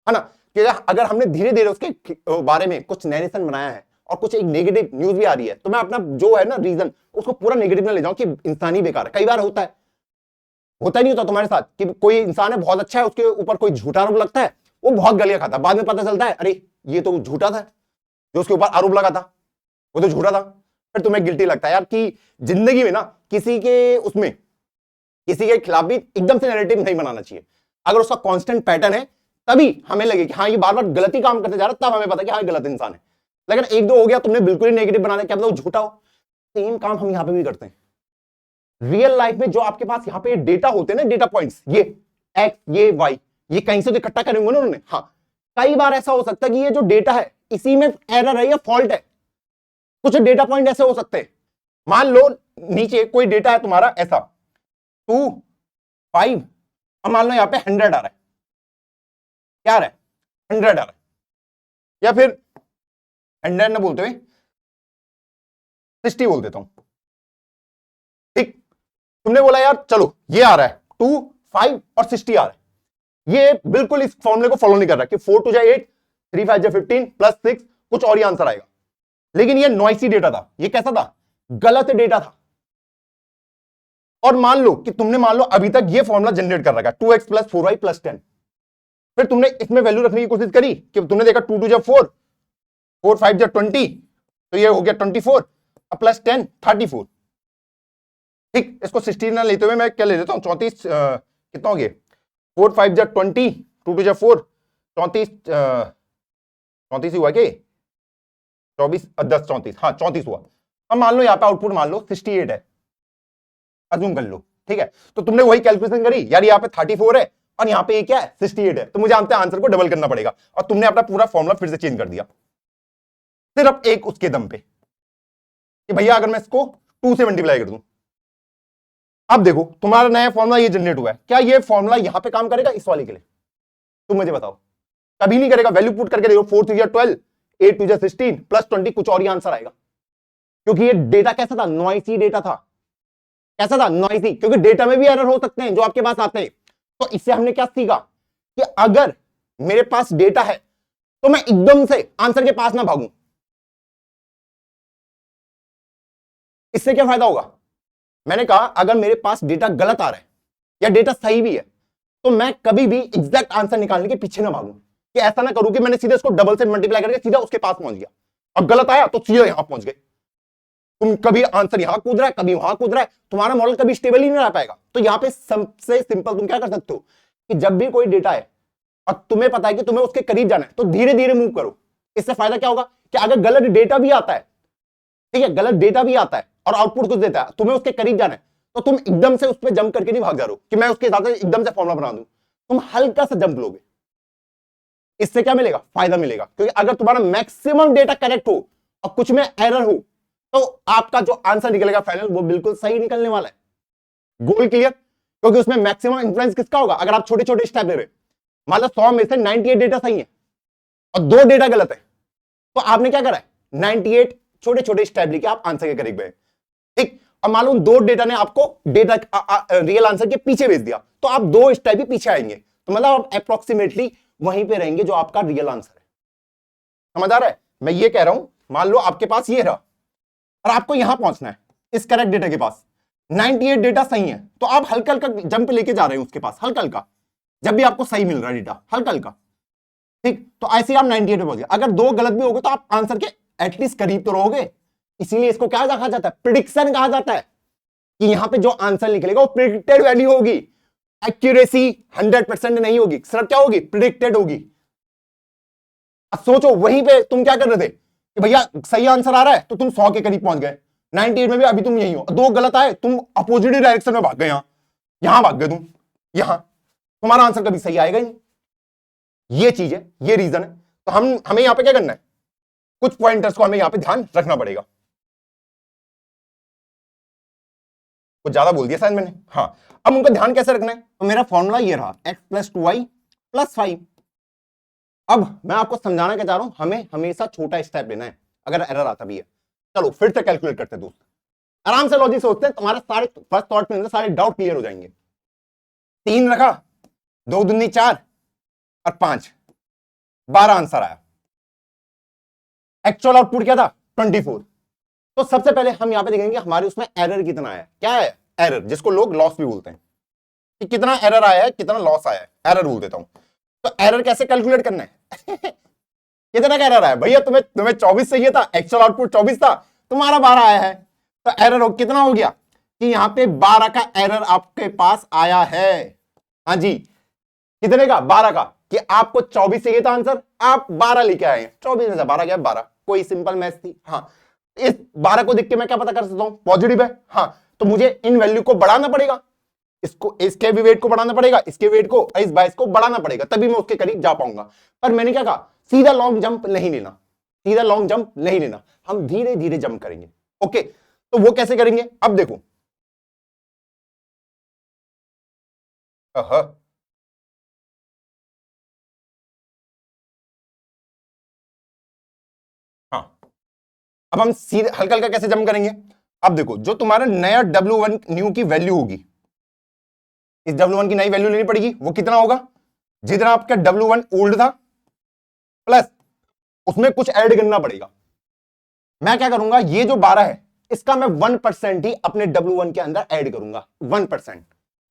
ना, कि अगर हमने धीरे धीरे उसके बारे में कुछ नैरेशन बनाया है और कुछ एक नेगेटिव न्यूज भी आ रही है, तो मैं अपना जो है ना रीजन, उसको पूरा नेगेटिव में ले जाऊं कि इंसान ही बेकार है। कई बार होता है, होता नहीं होता तुम्हारे साथ, कि कोई इंसान है बहुत अच्छा है, उसके ऊपर कोई झूठा आरोप लगता है, वो बहुत गालियां खाता है, बाद में पता चलता है अरे ये तो झूठा था, जो उसके ऊपर आरोप लगा था वो तो झूठा था। फिर तुम्हें गिल्टी लगता है यार कि जिंदगी में ना किसी के खिलाफ भी एकदम से नैरेटिव नहीं बनाना चाहिए। अगर उसका कांस्टेंट पैटर्न है तभी हमें लगे कि हाँ ये बार बार गलत ही काम करते जा रहा है, तब हमें पता कि हाँ गलत इंसान है। लेकिन एक दो हो गया तुमने बिल्कुल ही नेगेटिव बना दिया, क्या मतलब झूठा हो। सेम काम हम यहां पे भी करते हैं। रियल लाइफ में जो आपके पास यहां पे डेटा होते हैं ना, डेटा पॉइंट्स, ये एक्स ये वाई, ये कहीं से तो इकट्ठा करेंगे ना उन्होंने। हाँ, कई बार ऐसा हो सकता है कि ये जो डेटा है इसी में एरर है या फॉल्ट है। कुछ डेटा पॉइंट ऐसे हो सकते हैं, मान लो नीचे कोई डेटा है तुम्हारा ऐसा 2 5, अब मान लो यहां पे 100 आ रहा है, क्या आ रहा है 100 आ रहा है, या फिर 100 ना बोलते हुए 60 बोल देता हूं। ठीक, तुमने बोला यार चलो ये आ रहा है 2 5 और 60 आ रहा है, ये बिल्कुल इस फॉर्मूले को फॉलो नहीं कर रहा कि 4 2 8 3 5 15 प्लस 6 कुछ और ही आंसर आएगा। लेकिन ये नॉइसी डेटा था, ये कैसा था, गलत डेटा था। और मान लो कि तुमने मान लो अभी तक ये फॉर्मूला जनरेट कर रखा है 2x प्लस 4y प्लस 10, फिर तुमने इसमें वैल्यू रखने की कोशिश करी कि तुमने देखा 2 2 जा 4 4 5 जा 20, तो ये हो गया 24 प्लस 10 34। ठीक, इसको 16 ना लेते हुए मैं क्या ले लेता हूं 34, कितना हो गया 4 5 जा 20 2 2 जा 4 34 34 हुआ कि 24 10 34, हाँ 34 हुआ। अब मान लो यहाँ पे आउटपुट मान लो 68 है, अज्यूम कर लो। ठीक है, तो तुमने वही कैलकुलेशन करी यार, यहाँ पे 34 है और यहाँ पे क्या है 68 है, तो मुझे आंसर को डबल करना पड़ेगा, और तुमने अपना पूरा फॉर्मूला फिर से चेंज कर दिया सिर्फ एक उसके दम पे कि भैया अगर मैं इसको 2 से मल्टीप्लाई कर दूं। अब देखो तुम्हारा नया फॉर्मूला ये जनरेट हुआ है, क्या ये फॉर्मूला यहां पे काम करेगा इस वाले के लिए, तुम मुझे बताओ। कभी नहीं करेगा। वैल्यू पुट करके देखो 4 3 जा 12 8 2 जा 16 प्लस 20 कुछ और ही आंसर आएगा, क्योंकि ये डेटा कैसा था, नॉइसी डेटा था। कैसा था, नॉइसी, क्योंकि डेटा में भी एरर हो सकते हैं जो आपके पास आते हैं। तो इससे हमने क्या सीखा कि अगर मेरे पास डेटा है तो मैं एकदम से आंसर के पास ना भागूं। इससे क्या फायदा होगा, मैंने कहा अगर मेरे पास डेटा गलत आ रहा है या डेटा सही भी है तो मैं कभी भी एग्जैक्ट आंसर निकालने के पीछे ना भागूं, कि ऐसा ना करूं कि मैंने सीधे इसको डबल से मल्टीप्लाई करके सीधा उसके पास पहुंच गया और गलत आया तो सीधा यहां पहुंच गए। तुम कभी आंसर यहां कूद रहा है कभी वहां कूद रहा है, तुम्हारा मॉडल कभी स्टेबल ही नहीं रह पाएगा। तो यहां पे सबसे सिंपल तुम क्या कर सकते हो कि जब भी कोई डेटा है और तुम्हें पता है कि तुम्हें उसके करीब जाना है तो धीरे धीरे मूव करो। इससे फायदा क्या होगा कि अगर गलत डेटा भी आता है, ठीक है, गलत डेटा भी आता है और आउटपुट कुछ देता है, तुम्हें उसके करीब जाना है तो तुम एकदम से उस पर जंप करके नहीं भाग जा रहे हो कि मैं उसके हिसाब से एकदम से फॉर्मुला बना दूं, तुम हल्का सा जंप लोगे। इससे क्या मिलेगा, फायदा मिलेगा, क्योंकि अगर तुम्हारा मैक्सिमम डेटा करेक्ट हो और कुछ में एरर हो तो आपका जो आंसर निकलेगा फाइनल वो बिल्कुल सही निकलने वाला है। गोल क्लियर, क्योंकि उसमें मैक्सिमम इंफ्लुएंस किसका होगा। अगर आप छोटे छोटे स्टेप ले रहे, मान लो 100 में से 98 डेटा सही है और 2 डेटा गलत है, तो आपने क्या करा है 98 छोटे छोटे स्टेप लेके आप आंसर के करीब गए। ठीक, और मालूम 2 डेटा ने आपको डेटा रियल आंसर के पीछे भेज दिया तो आप 2 स्टेप भी पीछे आएंगे, तो मतलब आप अप्रोक्सीमेटली वहीं पे रहेंगे जो आपका रियल आंसर है। समझ आ रहा है, मैं ये कह रहा हूं मान लो आपके पास ये रहा और आपको यहां पहुंचना है इस करेक्ट डेटा के पास, 98 डेटा सही है, तो आप हल्का हल्का जंप लेके जा रहे हैं उसके पास, हल्का हल्का, जब भी आपको सही मिल रहा है डेटा हल्का हल्का। ठीक, तो ऐसे ही आप 98 पे पहुंच गए। अगर 2 गलत भी हो गए तो आप आंसर के एटलीस्ट करीब तो रहोगे। इसीलिए इसको क्या कहा जाता है, प्रिडिक्शन कहा जाता है, कि यहां पे जो आंसर निकलेगा वो प्रिडिक्टेड वैल्यू होगी, एक्यूरेसी 100% नहीं होगी, सिर्फ क्या होगी, प्रिडिक्टेड होगी। अब सोचो वहीं पे तुम क्या कर रहे थे कि भैया सही आंसर आ रहा है तो तुम 100 के करीब पहुंच गए, 98 में भी अभी तुम यही हो, 2 गलत आए तुम अपोजिट डायरेक्शन में भाग गए, यहां भाग गए तुम, यहां तुम्हारा आंसर कभी सही आएगा ही नहीं। ये चीज है, ये रीजन है। तो हमें यहां पे क्या करना है, कुछ पॉइंटर्स को हमें यहां पे ध्यान रखना पड़ेगा। कुछ ज्यादा बोल दिया शायद मैंने, हाँ। अब उनका ध्यान कैसे रखना है, तो मेरा फॉर्मूला ये रहा x + 2y + 5। अब मैं आपको समझाना क्या चाह रहा हूं, हमें हमेशा छोटा स्टेप लेना है अगर एरर आता भी है। चलो फिर से कैलकुलेट करते हैं दोस्त, आराम से लॉजिक सोचते हैं, तुम्हारे सारे फर्स्ट थॉट में सारे डाउट क्लियर हो जाएंगे। 3 रखा, 2 दूनी 4 और 5, 12 आंसर आया। एक्चुअल आउटपुट क्या था 24। तो सबसे पहले हम यहां पे देखेंगे हमारे उसमें एरर कितना आया। क्या है एरर, जिसको लोग लॉस भी बोलते हैं, कि कितना एरर आया है कितना लॉस आया है, एरर बोल देता हूं। तो एरर कैसे कैलकुलेट करना है कितना का एरर आया भैया, तुम्हें 24 चाहिए था, एक्चुअल आउटपुट 24 था, तुम्हारा 12 आया है, तो एरर कितना हो गया कि यहां पे 12 का एरर आपके पास आया है। हाँ जी, कितने का? 12 का। कि आपको 24 चाहिए था आंसर, आप 12 लेके आए हैं। 24 में से 12 गया 12, कोई सिंपल मैथ थी। हाँ, इस 12 को देख के मैं क्या पता कर सकता हूं? पॉजिटिव है। हाँ, तो मुझे इन वैल्यू को बढ़ाना पड़ेगा, इसको, इसके भी वेट को बढ़ाना पड़ेगा, इसके वेट को, इस 22 को बढ़ाना पड़ेगा, तभी मैं उसके करीब जा पाऊंगा। पर मैंने क्या कहा? सीधा लॉन्ग जंप नहीं लेना, सीधा लॉन्ग जंप नहीं लेना, हम धीरे धीरे जंप करेंगे। ओके, तो वो कैसे करेंगे? अब देखो, हाँ, अब हम सीधे हल्का हल्का कैसे जंप करेंगे? अब देखो, जो तुम्हारा नया W1 न्यू की वैल्यू होगी, इस W1 की नई वैल्यू लेनी पड़ेगी। वो कितना होगा? जितना आपका W1 ओल्ड था प्लस उसमें कुछ ऐड करना पड़ेगा। मैं क्या करूंगा? ये जो 12 है इसका मैं 1% ही अपने W1 के अंदर ऐड करूंगा, 1%।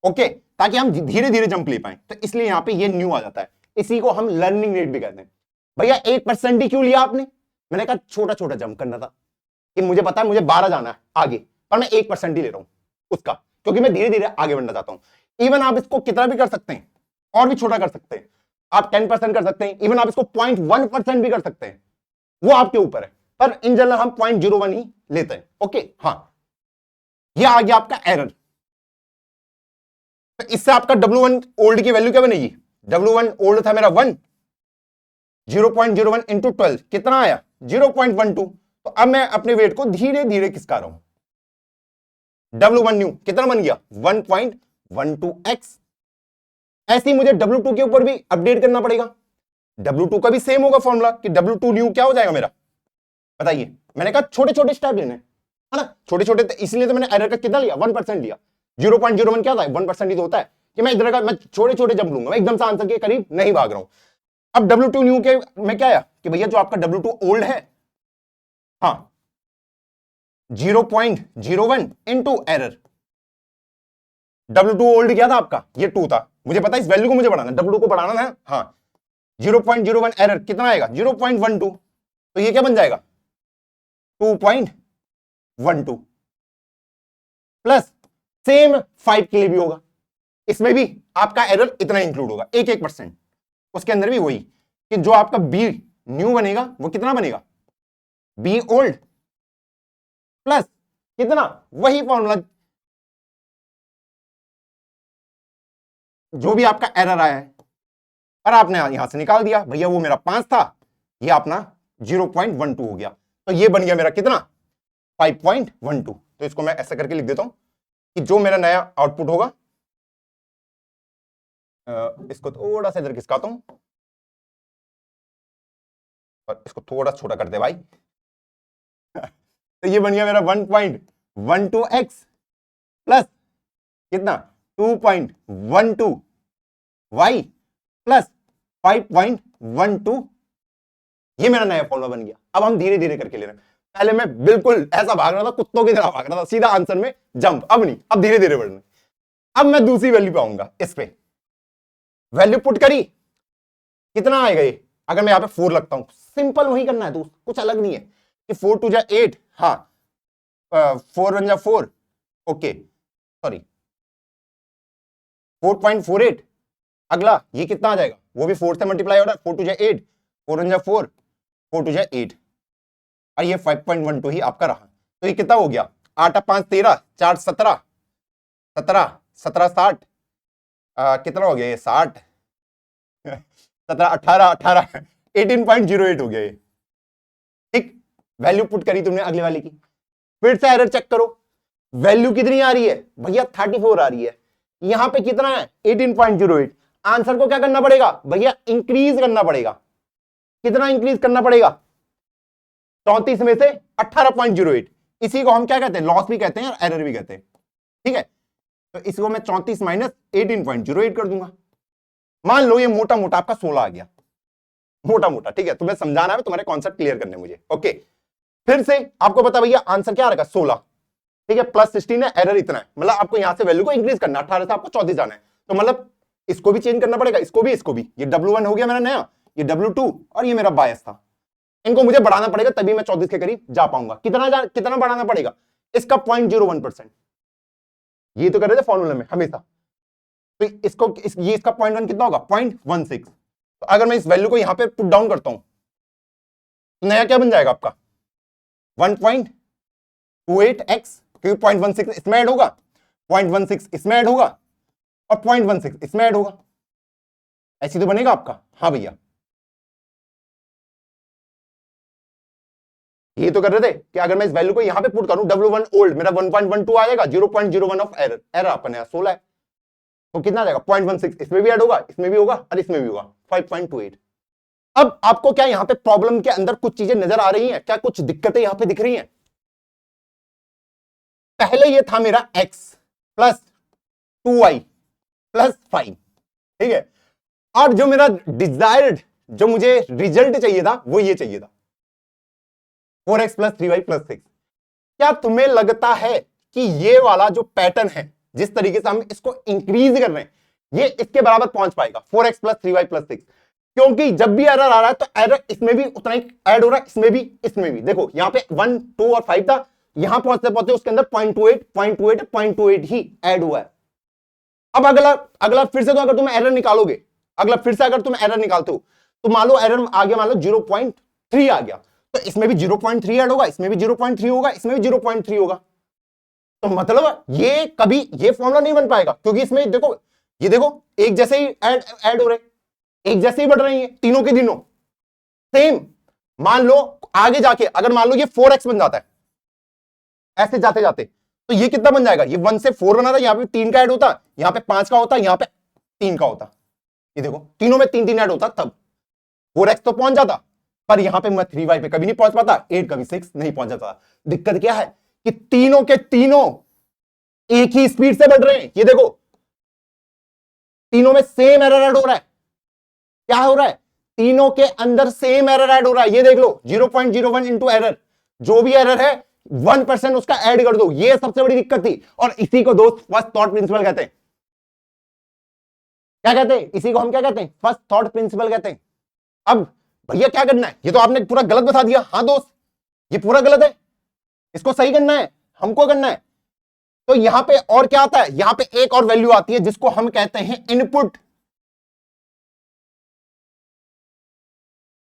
ओके, ताकि हम धीरे धीरे जंप ले पाए। तो इसलिए यहां पे ये न्यू आ जाता है, इसी को हम लर्निंग रेट भी कहते हैं। भैया 1% ही क्यों लिया आपने? मैंने कहा छोटा छोटा जंप करना था, कि मुझे पता है मुझे 12 जाना है आगे, पर मैं 1% ही ले रहा हूं उसका, क्योंकि मैं धीरे धीरे आगे बढ़ना चाहता हूं। इवन आप इसको कितना भी कर सकते हैं, और भी छोटा कर सकते हैं, आप 10% कर सकते हैं, इवन आप इसको 0.1% भी कर सकते हैं, वो आपके ऊपर है। पर इन जनरल हम 0.01 ही लेते हैं। ओके, हाँ, ये आ गया आपका एरर। तो इससे आपका W1 ओल्ड की वैल्यू क्या बनेगी? W1 ओल्ड था मेरा 1, 0.01 इंटू 12 कितना आया? 0.12। तो अब मैं अपने वेट को धीरे धीरे किसका रहा हूं? W1 न्यू कितना बन गया? 1.12x। ऐसे ही मुझे W2 के ऊपर भी अपडेट करना पड़ेगा। W2 का भी सेम होगा फॉर्मूला, कि W2 न्यू क्या हो जाएगा मेरा? बताइए। मैंने कहा छोटे छोटे स्टेप लेने, है ना, छोटे छोटे, इसलिए तो मैंने एरर का कितना लिया? 1% लिया। 0.01 क्या था? 1% ही तो होता है, कि मैं इधर का मैं छोटे छोटे जंप लूंगा, मैं एकदम से आंसर के करीब नहीं भाग रहा हूं। अब W2 न्यू के मैं क्या आया? कि भैया जो आपका W2 ओल्ड है, हाँ, 0.01 इंटू एरर। W2 ओल्ड क्या था आपका? ये 2 था, मुझे पता है इस वैल्यू को मुझे बढ़ाना, W2 को बढ़ाना है। हाँ, 0.01 एरर कितना आएगा? 0.12। तो ये क्या बन जाएगा? 2.12 प्लस सेम 5 के लिए भी होगा, इसमें भी आपका एरर इतना इंक्लूड होगा, 1% उसके अंदर भी वही, कि जो आपका बी न्यू बनेगा वो कितना बनेगा? बी ओल्ड प्लस कितना? वही फॉर्मूला जो भी आपका एरर आया है, पर आपने यहां से निकाल दिया। भैया वो मेरा 5 था, ये अपना 0.12 हो गया। तो ये बन गया मेरा कितना? 5.12। तो इसको मैं ऐसा करके लिख देता हूं कि जो मेरा नया आउटपुट होगा, इसको थोड़ा सा इधर खिसकाता हूं और इसको थोड़ा छोटा कर दे भाई। तो ये बन गया मेरा 1.12x प्लस कितना? 2.12y plus 5.12। ये मेरा नया फॉर्मूला बन गया। अब हम धीरे धीरे करके ले रहे हैं। पहले मैं बिल्कुल ऐसा भाग रहा था, कुत्तों की तरह भाग रहा था, सीधा आंसर में जंप। अब नहीं, अब धीरे धीरे बढ़ना। अब मैं दूसरी वैल्यू पे आऊंगा। इस पे वैल्यू पुट करी, कितना आएगा ये? अगर मैं यहां पे 4 लगता हूं, सिंपल वही करना है, तो कुछ अलग नहीं है कि 4 2 जा 8, हाँ, 4 1 जा 4, ओके, सॉरी 4.48। अगला ये कितना आ जाएगा? वो भी 4 से मल्टीप्लाई हो रहा है, 4 2 जा 8, 4 1 जा 4, 4 2 जा 8, और ये 5.12 ही आपका रहा। तो ये कितना हो गया? 8 5 13, 4 17, 17 17 60, कितना हो गया ये? 60 17 18 18 18.08 हो गया ये। ठीक, वैल्यू पुट करी तुमने अगले वाले की, फिर से एरर चेक करो। वैल्यू कितनी आ रही है भैया? 34 आ रही है। यहां पे कितना है? 18.08। आंसर को क्या करना पड़ेगा भैया? इंक्रीज करना पड़ेगा। कितना इंक्रीज करना पड़ेगा? 34 में से 18.08। इसी को हम क्या कहते हैं? लॉस भी कहते हैं और एरर भी कहते हैं। ठीक है, तो इसको मैं 34 माइनस 18.08 कर दूंगा। मान लो ये मोटा मोटा आपका 16 आ गया, मोटा मोटा। ठीक है, तुम्हें समझाना है, तुम्हारे कॉन्सेप्ट क्लियर करने मुझे। ओके, फिर से आपको पता भैया आंसर क्या आ रहा है? 16। ठीक है, प्लस 16 है, एरर इतना है, मतलब आपको यहां से वैल्यू को इंक्रीज करना, 18 से आपको 34 जाना है। तो मतलब इसको भी चेंज करना पड़ेगा, इसको भी, इसको भी। ये W1 हो गया मेरा नया, ये W2, और ये मेरा बायस था। इनको मुझे बढ़ाना पड़ेगा, तभी मैं 34 के करीब जा पाऊंगा। कितना बढ़ाना पड़ेगा? इसका 0.01%। ये तो कर रहे थे फॉर्मूला में हमेशा। तो ये इसका 0.1 कितना होगा 0.16। तो अगर मैं इस वैल्यू को यहां पे पुट डाउन करता हूं तो नया क्या बन जाएगा आपका 1.28x, क्योंकि 0.16 इसमें ऐड होगा, 0.16 इसमें ऐड होगा और 0.16 इसमें ऐड होगा। ऐसी तो बनेगा आपका। हाँ भैया, ये तो कर रहे थे कि अगर मैं इस वैल्यू को यहां पे पुट करूं W1 ओल्ड, मेरा 1.12 आएगा, 0.01 ऑफ एरर, एरर अपन है 16 है, तो कितना आ जाएगा 0.16, इसमें भी ऐड होगा, इसमें भी होगा और इसमें भी होगा 5.28। अब आपको क्या यहां पे प्रॉब्लम के अंदर कुछ चीजें नजर आ रही हैं? क्या कुछ दिक्कतें यहां पे दिख रही हैं? पहले ये था मेरा x प्लस 2y प्लस 5, ठीक है, और जो मेरा डिजायर्ड, जो मुझे रिजल्ट चाहिए था वो ये चाहिए था 4x प्लस 3y प्लस 6। क्या तुम्हें लगता है कि ये वाला जो पैटर्न है, जिस तरीके से हम इसको इंक्रीज कर रहे हैं, ये इसके बराबर पहुंच पाएगा 4x प्लस 3y प्लस 6? क्योंकि जब भी एरर आ रहा है तो एरर इसमें भी उतना ही ऐड हो रहा है, इसमें भी, इसमें भी। देखो यहां पे 1, 2 और 5 था, यहां पहुंचते पहुंचते उसके अंदर 0.28 ही ऐड हुआ है। अब अगला फिर से, तो अगर तुम एरर निकालोगे, अगला फिर से अगर तुम एरर निकालते हो तो मान लो एरर आ गया, मान लो 0.3 आ गया, तो इसमें भी 0.3 ऐड होगा, इसमें भी 0.3 होगा, इसमें भी 0.3 होगा। तो मतलब ये कभी ये फॉर्मूला नहीं बन पाएगा, क्योंकि इसमें देखो, ये देखो एक जैसे ही ऐड हो रहे, एक जैसे ही बढ़ रही है तीनों के दिनों सेम। मान लो आगे जाके अगर मान लो ये 4x बन जाता है ऐसे जाते जाते, तो ये कितना बन जाएगा? ये 1 से 4 बना था, यहां पे 3 का ऐड होता, यहां पे 5 का होता, यहां पे 3 का होता। ये देखो तीनों में 3 3 ऐड होता, तब 4x तो पहुंच जाता, पर यहां पे मैं 3y पे कभी नहीं पहुंच पाता, 8 कभी 6 नहीं पहुंच जाता। दिक्कत क्या है कि तीनों के तीनों एक ही स्पीड से बढ़ रहे हैं। ये देखो तीनों में सेम एरर ऐड हो रहा है। क्या हो रहा है? तीनों के अंदर सेम एरर ऐड हो रहा है। ये देख लो 0.01 इंटू एरर, जो भी एरर है 1% उसका ऐड कर दो। ये सबसे बड़ी दिक्कत थी, और इसी को दोस्त फर्स्ट थॉट प्रिंसिपल कहते हैं। क्या कहते हैं इसी को? हम क्या कहते हैं? फर्स्ट थॉट प्रिंसिपल कहते हैं। अब भैया क्या करना है? ये तो आपने पूरा गलत बता दिया। हाँ दोस्त, ये पूरा गलत है, इसको सही करना है, हमको करना है। तो यहां पे और क्या आता है? यहां पे एक और वैल्यू आती है जिसको हम कहते हैं इनपुट।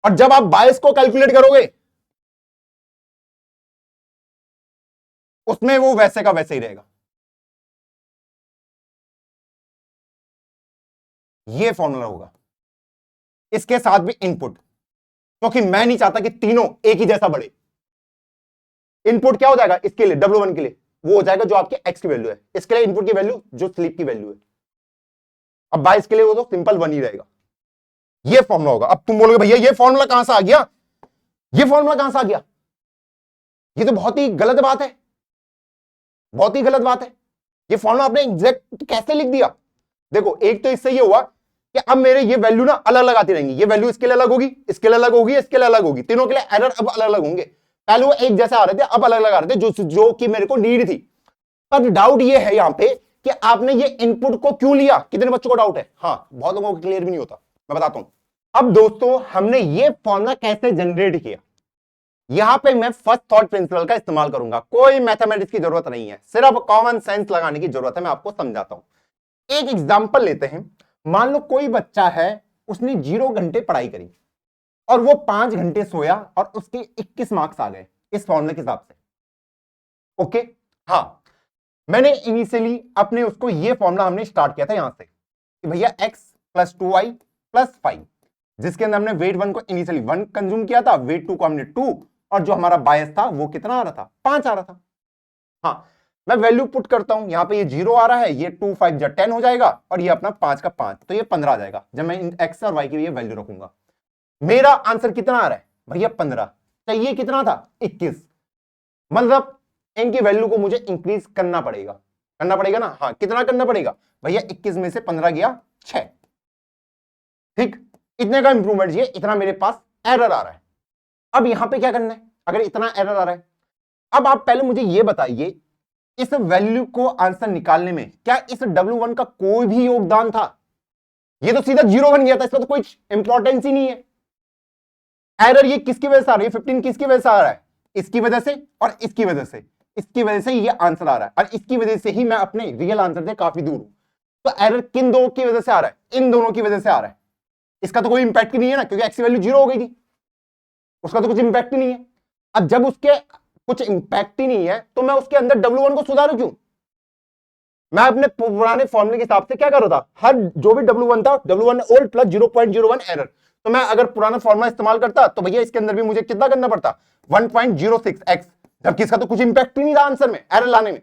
और जब आप बायस को कैलकुलेट करोगे उसमें वो वैसे का वैसे ही रहेगा। ये फॉर्मूला होगा, इसके साथ भी इनपुट, क्योंकि मैं नहीं चाहता कि तीनों एक ही जैसा बढ़े। इनपुट क्या हो जाएगा इसके लिए? W1 के लिए वो हो जाएगा जो आपके x की वैल्यू है, इसके लिए इनपुट की वैल्यू जो स्लीप की वैल्यू है। अब बायस के लिए वो तो सिंपल 1 ही रहेगा। ये फॉर्मूला होगा। अब तुम बोलोगे भैया ये फॉर्मूला कहां से आ गया? ये फॉर्मूला कहां से आ गया? ये तो बहुत ही गलत बात है, बहुत ही गलत बात है। ये फॉर्मूला आपने एग्जैक्ट कैसे लिख दिया? देखो एक तो इससे ये हुआ कि अब मेरे ये वैल्यू ना अलग अलग आती रहेंगी। ये वैल्यू इसके लिए अलग होगी, इसके लिए अलग होगी, इसके लिए अलग होगी, तीनों के लिए एरर अब अलग अलग होंगे। पहले वो एक जैसे आ रहे थे, अब अलग अलग आ रहे थे, जो कि मेरे को नीड थी। पर डाउट ये है यहां पे कि आपने ये इनपुट को क्यों लिया? कितने बच्चों को डाउट है? हाँ, बहुत लोगों को क्लियर भी नहीं होता, मैं बताता हूं। अब दोस्तों हमने ये फॉर्मूला कैसे जनरेट किया, यहां पे मैं फर्स्ट थॉट प्रिंसिपल का इस्तेमाल करूंगा। कोई मैथमेटिक्स की जरूरत नहीं है, सिर्फ कॉमन सेंस लगाने की जरूरत है। मैं आपको समझाता हूं। एक एग्जांपल लेते हैं। मान लो कोई बच्चा है, उसने 0 घंटे पढ़ाई करी और वो 5 घंटे सोया और उसके 21 मार्क्स आ गए इस फॉर्मूले के हिसाब से। ओके, हाँ, मैंने इनिशियली अपने उसको ये फॉर्मूला हमने स्टार्ट किया था यहां से कि भैया x प्लस 2y प्लस 5, जिसके अंदर हमने वेट 1 को इनिशियली 1 कंज्यूम किया था, वेट 2 को हमने 2, और जो हमारा बायस था वो कितना आ रहा था? 5 आ रहा था। हाँ, मैं वैल्यू पुट करता हूं, यहां पे ये 0 आ रहा है, ये 2 5 जा 10 हो जाएगा, और ये अपना 5 का 5, तो ये 15 आ जाएगा। जब मैं इन x और y की ये वैल्यू रखूंगा, मेरा आंसर कितना आ रहा है भैया? 15। चाहिए कितना था? 21। मतलब इनकी वैल्यू को मुझे इंक्रीज करना पड़ेगा ना? हाँ, कितना करना पड़ेगा भैया? 21 में से 15 गया 6। ठीक, इतने का इंप्रूवमेंट ये, इतना मेरे पास एरर आ रहा है। अब यहां पे क्या करना है अगर इतना एरर आ रहा है? अब आप पहले मुझे ये बताइए, इस वैल्यू को आंसर निकालने में क्या इस W1 का कोई भी योगदान था? ये तो सीधा 0 बन गया था, इसका तो कोई इंपॉर्टेंस ही नहीं है। एरर ये किसकी वजह से आ रही है? 15 किसकी वजह से आ रहा है? इसकी वजह से और इसकी वजह से, इसकी वजह से ये आंसर आ रहा है, और इसकी वजह से ही मैं अपने रियल आंसर से काफी दूर हूं। तो एरर किन दो की वजह से आ रहा है? इन दोनों की वजह से आ रहा है। इसका तो कोई इंपैक्ट ही नहीं है ना, क्योंकि एक्स की वैल्यू 0 हो गई थी, उसका तो कुछ इंपैक्ट ही नहीं है। अब जब उसके कुछ इंपैक्ट ही नहीं है तो मैं उसके अंदर W1 को सुधारू क्यों? मैं अपने पुराने फॉर्मूले के हिसाब से क्या कर रहा था, हर जो भी W1 था, W1 ओल्ड प्लस 0.01 एरर, तो मैं अगर पुराना फॉर्मूला इस्तेमाल करता तो भैया इसके अंदर भी मुझे कितना करना पड़ता, 1.06x, जबकि इसका तो कुछ इंपैक्ट ही नहीं था आंसर में, एरर लाने में,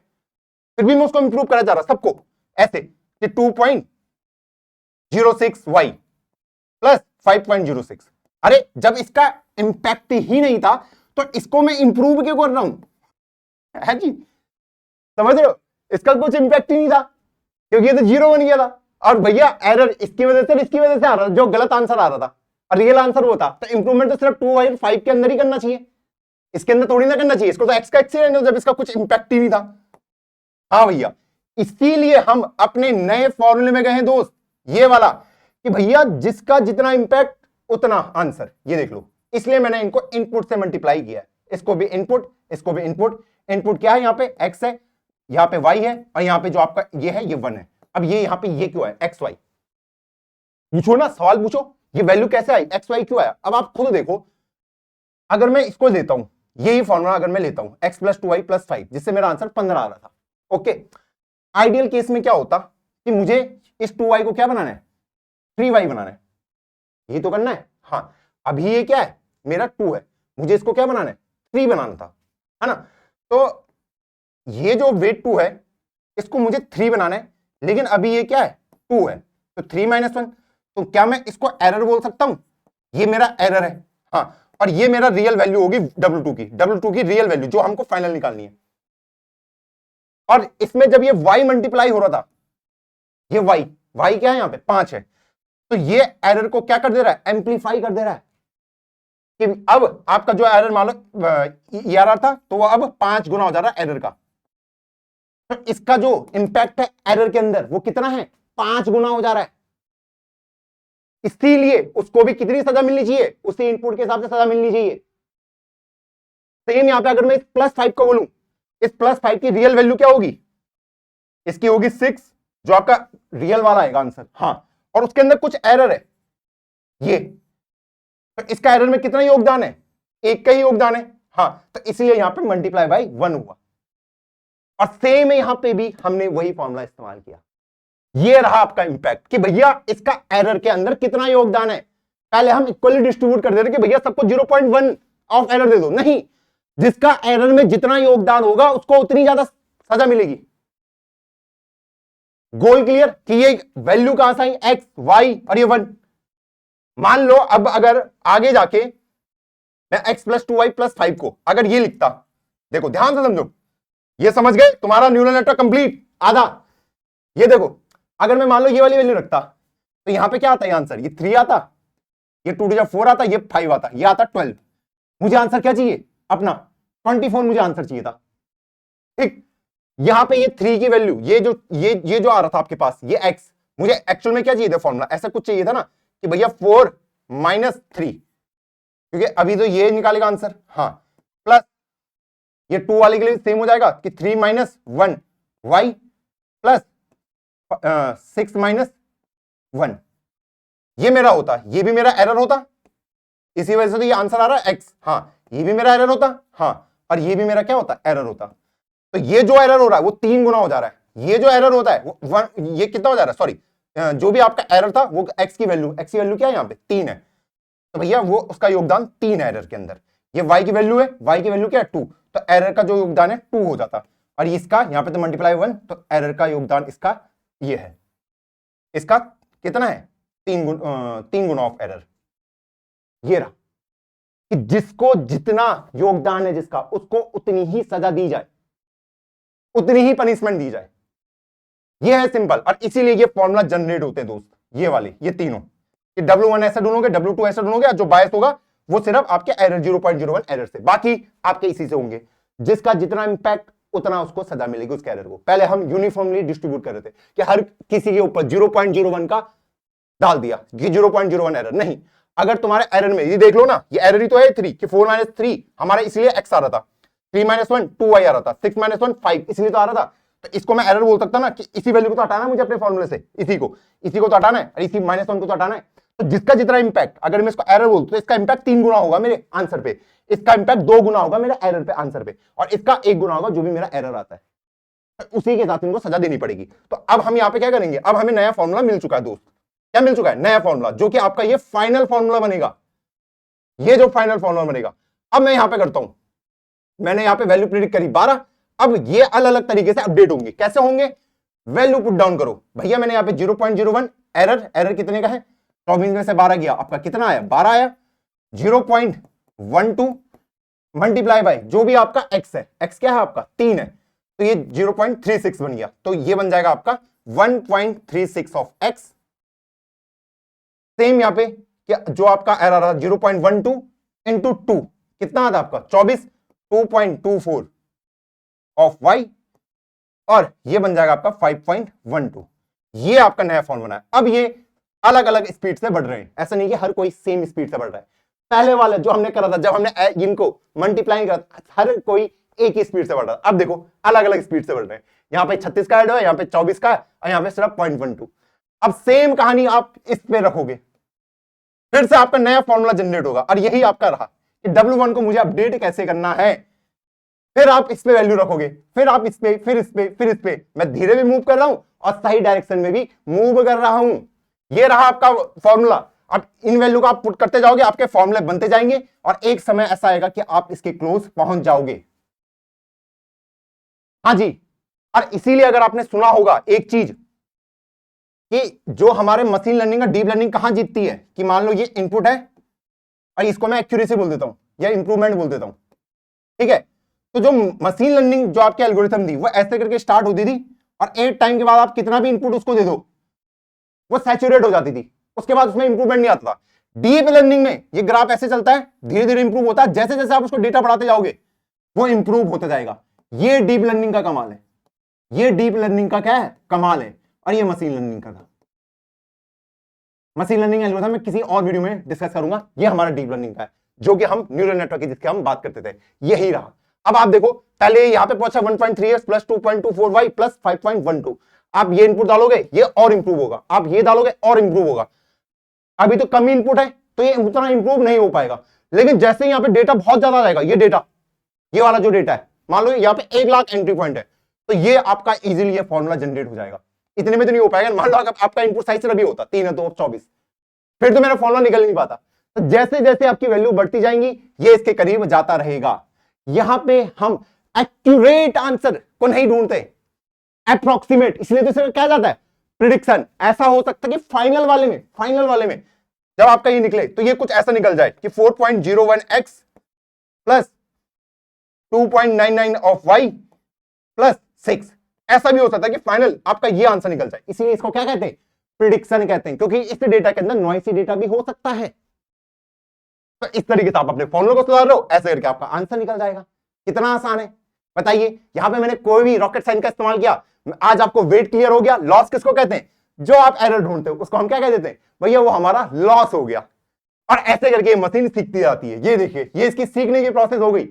फिर भी मैं उसको इंप्रूव करा जा रहा सबको ऐसे कि 2.06y प्लस 5.06। अरे जब इसका इंपैक्ट ही नहीं था तो इसको मैं इंप्रूव क्यों कर रहा हूं? है जी, समझ रहे हो? इसका कुछ इंपैक्ट ही नहीं था क्योंकि ये तो 0 बन गया था, और भैया एरर इसकी वजह से इसकी वजह से आ रहा था, जो गलत आंसर आ रहा था और रियल आंसर वो था, तो इंप्रूवमेंट तो सिर्फ 2 और 5 के अंदर ही करना चाहिए, इसके अंदर थोड़ी ना करना चाहिए। इसको तो एक्स का एक्स ही रहने दो जब इसका कुछ इंपैक्ट ही नहीं था। हाँ भैया, इसीलिए हम अपने नए फॉर्मूले में गए हैं दोस्त, ये वाला, कि भैया जिसका जितना इंपैक्ट उतना आंसर, ये देख लो। इसलिए मैंने इनको इनपुट से मल्टीप्लाई किया है, इसको भी इनपुट, इसको भी इनपुट। इनपुट क्या है? यहाँ पे एक्स है, यहाँ पे y है, और यहाँ पे जो आपका ये है ये 1 है। अब ये यहाँ पे ये क्यों है? एक्स वाई पूछो ना, सवाल पूछो, ये वैल्यू कैसे आई, एक्स वाई क्यों आया? अब आप खुद देखो, अगर मैं इसको लेता हूं, यही फॉर्मूला अगर मैं लेता हूं x प्लस 2y प्लस 5, जिससे मेरा आंसर 15 आ रहा था, ओके। आइडियल केस में क्या होता कि मुझे इस 2y को क्या बनाना है, 3y बनाना है, ये तो करना है। हाँ, अभी ये क्या है, मेरा 2 है, मुझे इसको क्या बनाना है, 3 बनाना था, है ना? तो ये जो वेट 2 है इसको मुझे 3 बनाना है, लेकिन अभी ये क्या है, 2 है, तो 3 - 1, तो क्या मैं इसको एरर बोल सकता हूं? ये मेरा एरर है, हाँ, और ये मेरा रियल वैल्यू होगी W2 की रियल वैल्यू जो हमको फाइनल निकालनी है। और इसमें जब ये y मल्टीप्लाई हो रहा था, ये y क्या है, यहां पे 5 है, तो ये एरर को क्या कर दे रहा है, एम्पलीफाई कर दे रहा है, कि अब आपका जो एरर मान लो ये आ रहा था, तो वो अब 5 गुना हो जा रहा है एरर का। तो इसका जो इंपैक्ट है एरर के अंदर वो कितना है, 5 गुना हो जा रहा है। इसीलिए उसको भी कितनी सजा मिलनी चाहिए, उसी इनपुट के हिसाब से सजा मिलनी चाहिए। सेम यहां पे अगर मैं इस +5 को बोलूं, इस +5 की रियल वैल्यू क्या होगी, इसकी होगी 6, जो आपका रियल वाला आएगा आंसर, हाँ, और उसके अंदर कुछ एरर है ये, तो इसका एरर में कितना योगदान है, 1 का ही योगदान है, हाँ, तो इसलिए यहां पे मल्टीप्लाई बाय 1 हुआ। और सेम यहां पे भी हमने वही फॉर्मूला इस्तेमाल किया। ये रहा आपका इंपैक्ट कि भैया इसका एरर के अंदर कितना योगदान है। पहले हम इक्वली डिस्ट्रीब्यूट कर देते कि भैया सबको 0.1 ऑफ एरर दे दो, नहीं, जिसका एरर में जितना योगदान होगा उसको उतनी ज्यादा सजा मिलेगी। गोल क्लियर कि ये वैल्यू कहां से आई, एक्स वाई और ये 1। मान लो अब अगर आगे जाके मैं x प्लस 2y प्लस 5 को अगर ये लिखता, देखो ध्यान से समझो, ये समझ गए, तुम्हारा न्यूरल नेटवर्क कंप्लीट आधा। ये देखो, अगर मैं मान लो ये वाली वैल्यू रखता तो यहां पे क्या आता है आंसर, ये 3 आता, ये 2 to 4 आता, ये 5 आता, ये आता 12। मुझे आंसर क्या चाहिए अपना, 24 मुझे आंसर चाहिए था, ठीक। यहां पे ये 3 की वैल्यू, ये जो आ रहा था आपके पास, ये x, मुझे एक्चुअल में क्या चाहिए था फॉर्मूला, ऐसा कुछ चाहिए था ना कि भैया 4 - 3, क्योंकि अभी तो ये निकालेगा आंसर, हाँ, प्लस ये 2 वाले के लिए सेम हो जाएगा कि 3 - 1 y प्लस 6 - 1, ये मेरा होता, ये भी मेरा एरर होता, इसी वजह से तो ये आंसर आ रहा है x, हाँ, ये भी मेरा एरर होता, हाँ, और ये भी मेरा क्या होता, एरर होता। तो ये जो एरर हो रहा है वो 3 गुना हो जा रहा है, ये जो एरर होता है वो ये कितना हो जा रहा है, सॉरी, जो भी आपका एरर था वो x की वैल्यू क्या है यहाँ पे 3 है, तो भैया वो उसका योगदान 3 है एरर के अंदर। ये y की वैल्यू है, y की वैल्यू क्या है 2, तो एरर का जो योगदान है 2 हो जाता, और इसका यहाँ पे तो मल्टीप्लाई 1, तो एरर का योगदान इसका ये है, इसका कितना है 3 गुना ऑफ एरर। ये रहा कि जिसको जितना योगदान है जिसका, उसको उतनी ही सजा दी जाए, उतनी ही पनिशमेंट दी जाए, ये है सिंपल। और इसीलिए ये फॉर्मूला जनरेट होते हैं दोस्त, ये वाले, ये तीनों, कि W1 ऐसा ढूंढोगे, W2 ऐसा ढूंढोगे, जो बायस होगा वो सिर्फ आपके एरर 0.01 एरर से, बाकी आपके इसी से होंगे। जिसका जितना इंपैक्ट उतना उसको सजा मिलेगी उसके एरर को। पहले हम यूनिफॉर्मली डिस्ट्रीब्यूट कर रहे थे कि हर किसी के ऊपर 0.01 का डाल दिया कि 0.01 एरर, नहीं, अगर तुम्हारे एरर में ये देख लो ना, ये एरर ही तो है 3 कि 4 - 3 हमारा इसलिए x आ रहा था, 3 - 1 2y आ रहा था, 6 - 1 5 इसलिए तो आ रहा था। तो इसको मैं एरर बोल सकता ना कि इसी वैल्यू को तो हटाना है मुझे अपने फॉर्मूले से, इसी को तो हटाना है, और इसी -1 को तो हटाना है। तो जिसका जितना इंपैक्ट, अगर मैं इसको एरर बोलूं तो इसका इंपैक्ट 3 गुना होगा मेरे आंसर पे, इसका इंपैक्ट 2 गुना होगा मेरे एरर पे आंसर पे, और इसका 1 गुना होगा जो भी मेरा एरर आता है, तो उसी के साथ इनको सजा देनी पड़ेगी। तो अब हम यहाँ पे क्या करेंगे, अब हमें नया फॉर्मूला मिल चुका है दोस्त, क्या मिल चुका है, नया फॉर्मूला, जो कि आपका ये फाइनल फॉर्मूला बनेगा, ये जो फाइनल फॉर्मूला बनेगा। अब मैं यहां पे करता हूं, मैंने यहां पे वैल्यू प्रेडिक्ट करी 12, अब ये अलग अलग तरीके से अपडेट होंगे, कैसे होंगे, वैल्यू पुट डाउन करो भैया, मैंने यहां पे 0.01 एरर कितने का है, 24 में से 12 गया, आपका कितना आया, 12 आया, 0.12 मल्टीप्लाई बाय जो भी आपका x है, x क्या है आपका 3 है, तो ये 0.36 बन गया, तो ये बन जाएगा आपका 1.36 ऑफ x। सेम यहां पे क्या जो आपका एरर रहा 0.12 इंटू 2 कितना आता आपका 24, 2.24 ऑफ y, और ये बन जाएगा आपका 5.12। ये आपका नया फॉर्म बना है। अब ये अलग अलग स्पीड से बढ़ रहे हैं, ऐसा नहीं कि हर कोई सेम स्पीड से बढ़ रहा है। पहले वाला जो हमने करा था, जब हमने इनको मल्टीप्लाई करा, हर कोई एक ही स्पीड से बढ़ रहा है। अब देखो अलग अलग स्पीड से बढ़ रहे हैं, यहाँ पे 36 का ऐड है, यहाँ पे 24 का है, और यहाँ पे सिर्फ 0.12। अब सेम कहानी आप इस पे रखोगे, फिर से आपका नया फॉर्मूला जनरेट होगा, और यही आपका रहा कि W1 को मुझे अपडेट कैसे करना है, फिर आप इस पे वैल्यू रखोगे, फिर आप इस पे, फिर इस पे, फिर इस पे। मैं धीरे भी मूव कर रहा हूं और सही डायरेक्शन में भी मूव कर रहा हूं। ये रहा आपका फॉर्मूला। अब इन वैल्यू को आप पुट करते जाओगे, आपके फॉर्मूले बनते जाएंगे, और एक समय ऐसा आएगा कि आप इसके क्लोज पहुंच जाओगे। हाँ जी, और इसीलिए अगर आपने सुना होगा एक चीज कि जो हमारे मशीन लर्निंग और डीप लर्निंग कहां जीतती है, कि मान लो ये इनपुट है और इसको मैं एक्यूरेसी बोल देता हूं या इंप्रूवमेंट बोल देता हूं, ठीक है। तो जो मशीन लर्निंग जो आपकी एल्गोरिथम थी वो ऐसे करके स्टार्ट होती थी, और एक टाइम के बाद आप कितना भी इनपुट उसको दे दो वो सैचुरेट हो जाती थी, उसके बाद उसमें इंप्रूवमेंट नहीं आता था। डीप लर्निंग में ये ग्राफ ऐसे चलता है, धीरे धीरे इंप्रूव होता है, जैसे जैसे आप उसको डेटा बढ़ाते जाओगे वो इंप्रूव होता जाएगा। ये डीप लर्निंग का कमाल है, ये डीप लर्निंग का क्या है कमाल है, और ये मशीन लर्निंग का था। मशीन लर्निंग एल्गोरिथम में किसी और वीडियो में डिस्कस करूंगा, ये हमारा डीप लर्निंग का है, जो कि हम न्यूरल नेटवर्क की जिसकी हम बात करते थे, यही रहा। अब आप देखो पहले यहां पे पहुंचा 1.3x प्लस 2.24y प्लस 5.12, आप ये इनपुट डालोगे ये और इंप्रूव होगा, आप ये डालोगे और इंप्रूव होगा। अभी तो कम इनपुट है तो ये उतना इंप्रूव नहीं हो पाएगा, लेकिन जैसे ही यहां पे डेटा बहुत ज्यादा आएगा, ये डेटा, ये वाला जो डेटा है, मान लो यहां पे 1 लाख एंट्री पॉइंट है, तो ये आपका इजीली ये फॉर्मूला जनरेट हो जाएगा। इतने में तो नहीं हो पाएगा, मान लो अगर आपका इनपुट साइज भी होता 3 है तो 24, फिर तो मेरा फॉर्मूला निकल नहीं पाता। तो जैसे जैसे आपकी वैल्यू बढ़ती जाएंगी ये इसके करीब जाता रहेगा। यहां पे हम एक्यूरेट आंसर को नहीं ढूंढते, अप्रोक्सीमेट, इसलिए तो इसे क्या जाता है प्रिडिक्शन। ऐसा हो सकता है कि फाइनल वाले में जब आपका ये निकले तो ये कुछ ऐसा निकल जाए कि 4.01x plus 2.99 of y plus 6, ऐसा भी हो सकता है कि फाइनल आपका ये आंसर निकल जाए। इसीलिए इसको क्या कहते हैं, प्रिडिक्शन कहते हैं, क्योंकि इस डेटा के अंदर नॉइसी डेटा भी हो सकता है। तो इस तरीके से आप अपने फॉर्मूले को सुधार लो, ऐसे करके आपका आंसर निकल जाएगा। कितना आसान है बताइए। यहां पे मैंने कोई भी रॉकेट साइंस का इस्तेमाल किया, आज आपको वेट क्लियर हो गया। लॉस किसको कहते हैं, जो आप एरर ढूंढते हो उसको हम क्या कह देते हैं, भैया वो हमारा लॉस हो गया। और ऐसे करके मशीन सीखती जाती है। ये देखिए ये इसकी सीखने की प्रोसेस हो गई।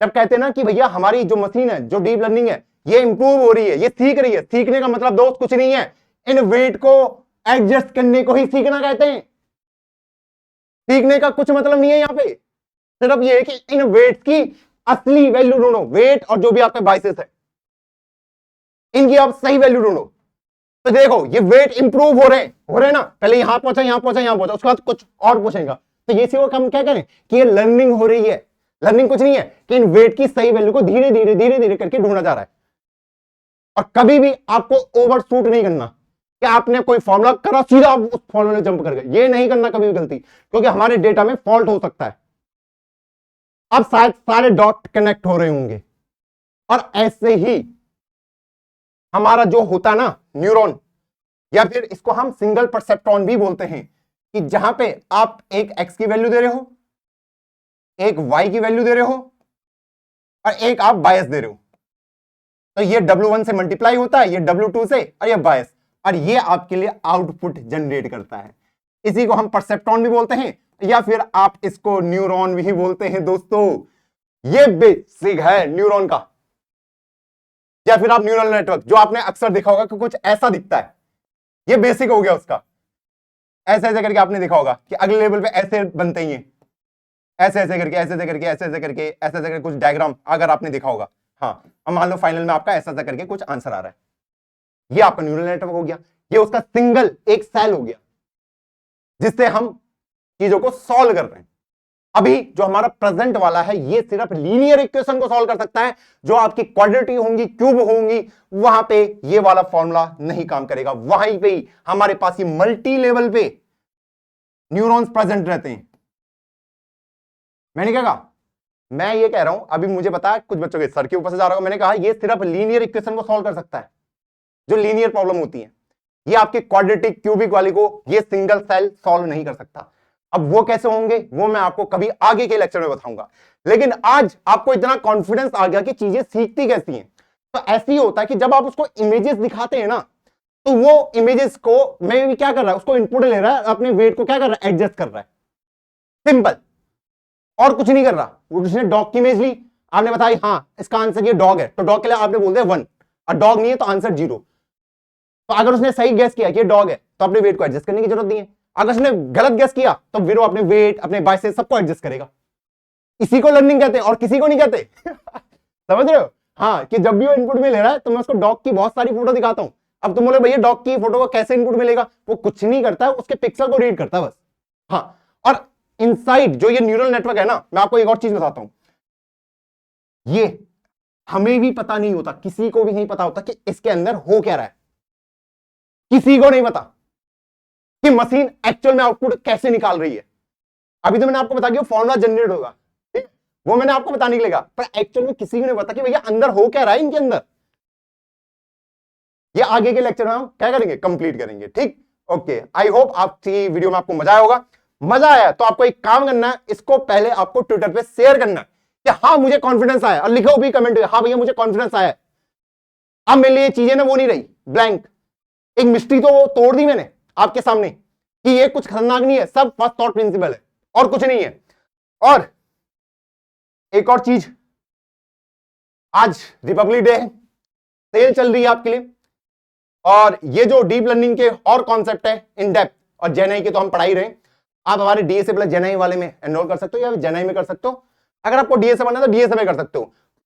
जब कहते हैं ना कि भैया हमारी जो मशीन है, जो डीप लर्निंग है, ये इंप्रूव हो रही है, ये सीख रही है, सीखने का मतलब दोस्त कुछ नहीं है, इन वेट को एडजस्ट करने को ही सीखना कहते हैं। सीखने का कुछ मतलब नहीं है यहां पे, सिर्फ ये है कि इन वेट की असली वैल्यू ढूंढो, वेट और जो भी आपके बाइसेस है इनकी आप सही वैल्यू ढूंढो। तो देखो ये वेट इंप्रूव हो रहे ना, पहले यहां पहुंचा, यहां पहुंचा, यहां पहुंचा, उसके बाद कुछ और पूछेगा। तो ये सिर्फ हम क्या करें कि ये लर्निंग हो रही है। लर्निंग कुछ नहीं है कि इन वेट की सही वैल्यू को धीरे धीरे करके ढूंढा जा रहा है। और कभी भी आपको ओवरशूट नहीं करना कि आपने कोई फॉर्मूला करा सीधा आप उस फॉर्मूले में जंप कर गए, ये नहीं करना कभी भी गलती, क्योंकि हमारे डेटा में फॉल्ट हो सकता है। अब शायद सारे डॉट कनेक्ट हो रहे होंगे, और ऐसे ही हमारा जो होता ना न्यूरॉन, या फिर इसको हम सिंगल परसेप्ट्रॉन भी बोलते हैं, कि जहां पे आप एक एक्स की वैल्यू दे रहे हो, एक वाई की वैल्यू दे रहे हो, और एक आप बायस दे रहे हो। तो ये W1 से मल्टीप्लाई होता है, ये W2 से, और ये बायस, और ये आपके लिए आउटपुट जनरेट करता है। इसी को हम परसेप्ट्रॉन भी बोलते हैं, या फिर आप इसको न्यूरॉन भी बोलते हैं। दोस्तों ये बेसिक है न्यूरॉन का। या फिर आप न्यूरल नेटवर्क जो आपने अक्सर देखा होगा कि कुछ ऐसा दिखता है, ये बेसिक हो गया उसका। ऐसे ऐसे करके आपने देखा होगा कि अगले लेवल पे ऐसे बनते ही हैं, ऐसे ऐसे करके, ऐसे ऐसे करके, ऐसे ऐसे करके, ऐसे ऐसे करके कुछ डायग्राम अगर आपने देखा होगा। हाँ, अब मान लो फाइनल में आपका ऐसा ऐसा करके कुछ आंसर आ रहा है, ये आपका न्यूरल नेटवर्क हो गया, ये उसका सिंगल एक सेल हो गया जिससे हम चीजों को सॉल्व कर रहे हैं। अभी जो हमारा प्रेजेंट वाला है ये सिर्फ लीनियर इक्वेशन को सॉल्व कर सकता है, जो आपकी क्वाड्रेटिक होंगी, क्यूब होंगी, वहां पे ये वाला फॉर्मूला नहीं काम करेगा। वहीं पे ही हमारे पास ये मल्टी लेवल पे न्यूरॉन्स प्रेजेंट रहते हैं। मैंने क्या कहा, मैं ये कह रहा हूं, अभी मुझे पता है कुछ बच्चों के सर के ऊपर से जा रहा होगा, मैंने कहा ये सिर्फ लीनियर इक्वेशन को सॉल्व कर सकता है, जो लीनियर प्रॉब्लम होती है। ये आपके क्वाड्रेटिक क्यूबिक वाली को ये सिंगल सेल सॉल्व नहीं कर सकता। अब वो कैसे होंगे वो मैं आपको कभी आगे के लेक्चर में बताऊंगा, लेकिन आज आपको इतना कॉन्फिडेंस आ गया कि चीजें सीखती कैसी हैं। तो ऐसे ही होता है कि जब आप उसको इमेजेस दिखाते हैं ना, तो वो इमेजेस को मैं भी क्या कर रहा है, उसको इनपुट ले रहा है, अपने वेट को क्या कर रहा है, एडजस्ट कर रहा है, सिंपल, और कुछ नहीं कर रहा। उसने डॉग की इमेज ली, आपने बताया हाँ इसका आंसर ये डॉग है, तो डॉग के लिए आपने बोल दिया 1, और डॉग नहीं है तो आंसर 0। तो अगर उसने सही गेस किया कि ये डॉग है तो अपने वेट को एडजस्ट करने की जरूरत नहीं है। अगर उसने गलत गेस किया तो फिर वो अपने वेट, अपने बाइसेप्स सबको एडजस्ट करेगा। इसी को लर्निंग कहते हैं और किसी को नहीं कहते। समझ रहे हो? हाँ, कि जब भी वो इनपुट में ले रहा है तो मैं उसको डॉग की बहुत सारी फोटो दिखाता हूं। अब तुम बोले भैया डॉग की फोटो को कैसे इनपुट मिलेगा, वो कुछ नहीं करता है, उसके पिक्सल को रीड करता है बस। हाँ, और इनसाइड जो ये न्यूरल नेटवर्क है ना, मैं आपको एक और चीज बताता हूं, ये हमें भी पता नहीं होता, किसी को भी नहीं पता होता कि इसके अंदर हो क्या रहा है, किसी को नहीं पता कि मशीन एक्चुअल में आउटपुट कैसे निकाल रही है। अभी तो मैंने आपको बता दिया फॉर्मूला जनरेट होगा, ठीक, वो मैंने आपको बताने के लिए कहा, पर एक्चुअल में किसी को नहीं पता कि भैया अंदर हो क्या रहा है इनके अंदर। ये आगे के लेक्चर में हम क्या करेंगे, कंप्लीट करेंगे। ठीक, ओके, आई होप आपकी वीडियो में आपको मजा आया होगा। मजा आया तो आपको एक काम करना है, इसको पहले आपको ट्विटर पे शेयर करना है कि हाँ मुझे कॉन्फिडेंस आया, और लिखो भी कमेंट में हाँ भैया मुझे कॉन्फिडेंस आया। अब मेरे लिए चीजें ना वो नहीं रही ब्लैंक, एक मिस्ट्री तो तोड़ दी मैंने आपके सामने कि ये कुछ खतरनाक नहीं है, सब फर्स्ट थॉट प्रिंसिपल है और कुछ नहीं है। और एक और चीज, आज रिपब्लिक डे है, सेल चल रही है आपके लिए, और ये जो डीप लर्निंग के और कॉन्सेप्ट है इन डेप्थ और जेएनआई के तो हम पढ़ा ही रहे हैं। आप हमारे डीएसए प्लस जेएनआई वाले में एनरोल कर सकते हो या जेएनआई में कर सकते हो। अगर आपको डीएसए बनना है तो डीएसए में कर सकते हो।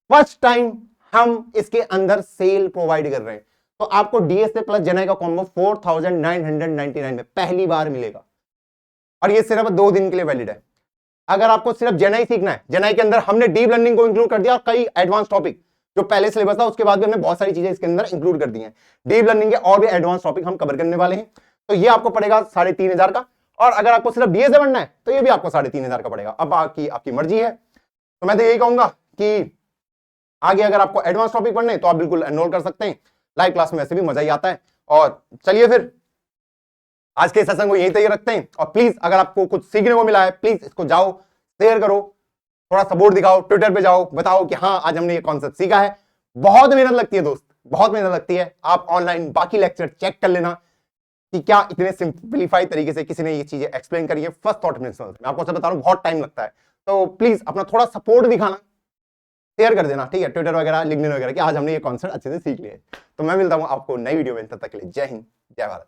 फर्स्ट टाइम हम इसके अंदर सेल प्रोवाइड कर रहे हैं, तो आपको डीएसए प्लस जेएनआई का कॉम्बो 4999 में पहली बार मिलेगा, और ये सिर्फ 2 दिन के लिए वैलिड है। अगर आपको सिर्फ जेएनआई सीखना है, जेएनआई के अंदर हमने डीप लर्निंग को इंक्लूड कर दिया और कई एडवांस टॉपिक जो पहले सिलेबस था उसके बाद भी हमने बहुत सारी चीजें इसके अंदर इंक्लूड कर दी हैं। डीप लर्निंग के और भी एडवांस टॉपिक हम कवर करने वाले हैं, तो ये आपको पड़ेगा 3500 का। और अगर आपको सिर्फ डीएसए बनना है तो ये भी आपको 3500 का पड़ेगा। अब आपकी मर्जी है। तो मैं तो यही कहूंगा कि आगे अगर आपको एडवांस टॉपिक पढ़ने हैं तो आप बिल्कुल एनरोल कर सकते हैं। लाइव क्लास में वैसे भी मजा ही आता है। और चलिए फिर आज के सत्संग को यहीं तक रखते हैं। और प्लीज अगर आपको कुछ सीखने को मिला है, प्लीज इसको जाओ शेयर करो, थोड़ा सपोर्ट दिखाओ, ट्विटर पे जाओ, बताओ कि हाँ आज हमने ये कॉन्सेप्ट सीखा है। बहुत मेहनत लगती है दोस्त, बहुत मेहनत लगती है। आप ऑनलाइन बाकी लेक्चर चेक कर लेना कि क्या इतने सिंपलीफाइड तरीके से किसी ने ये चीजें एक्सप्लेन करी है फर्स्ट थॉट प्रिंसिपल। मैं आपको बता रहा हूँ बहुत टाइम लगता है, तो प्लीज अपना थोड़ा सपोर्ट दिखाना, शेयर कर देना, ठीक है, ट्विटर वगैरह, लिंक्डइन वगैरह कि आज हमने ये कॉन्सेप्ट अच्छे से सीख लिया है। तो मैं मिलता हूँ आपको नई वीडियो में, तब तक के लिए जय हिंद, जय भारत।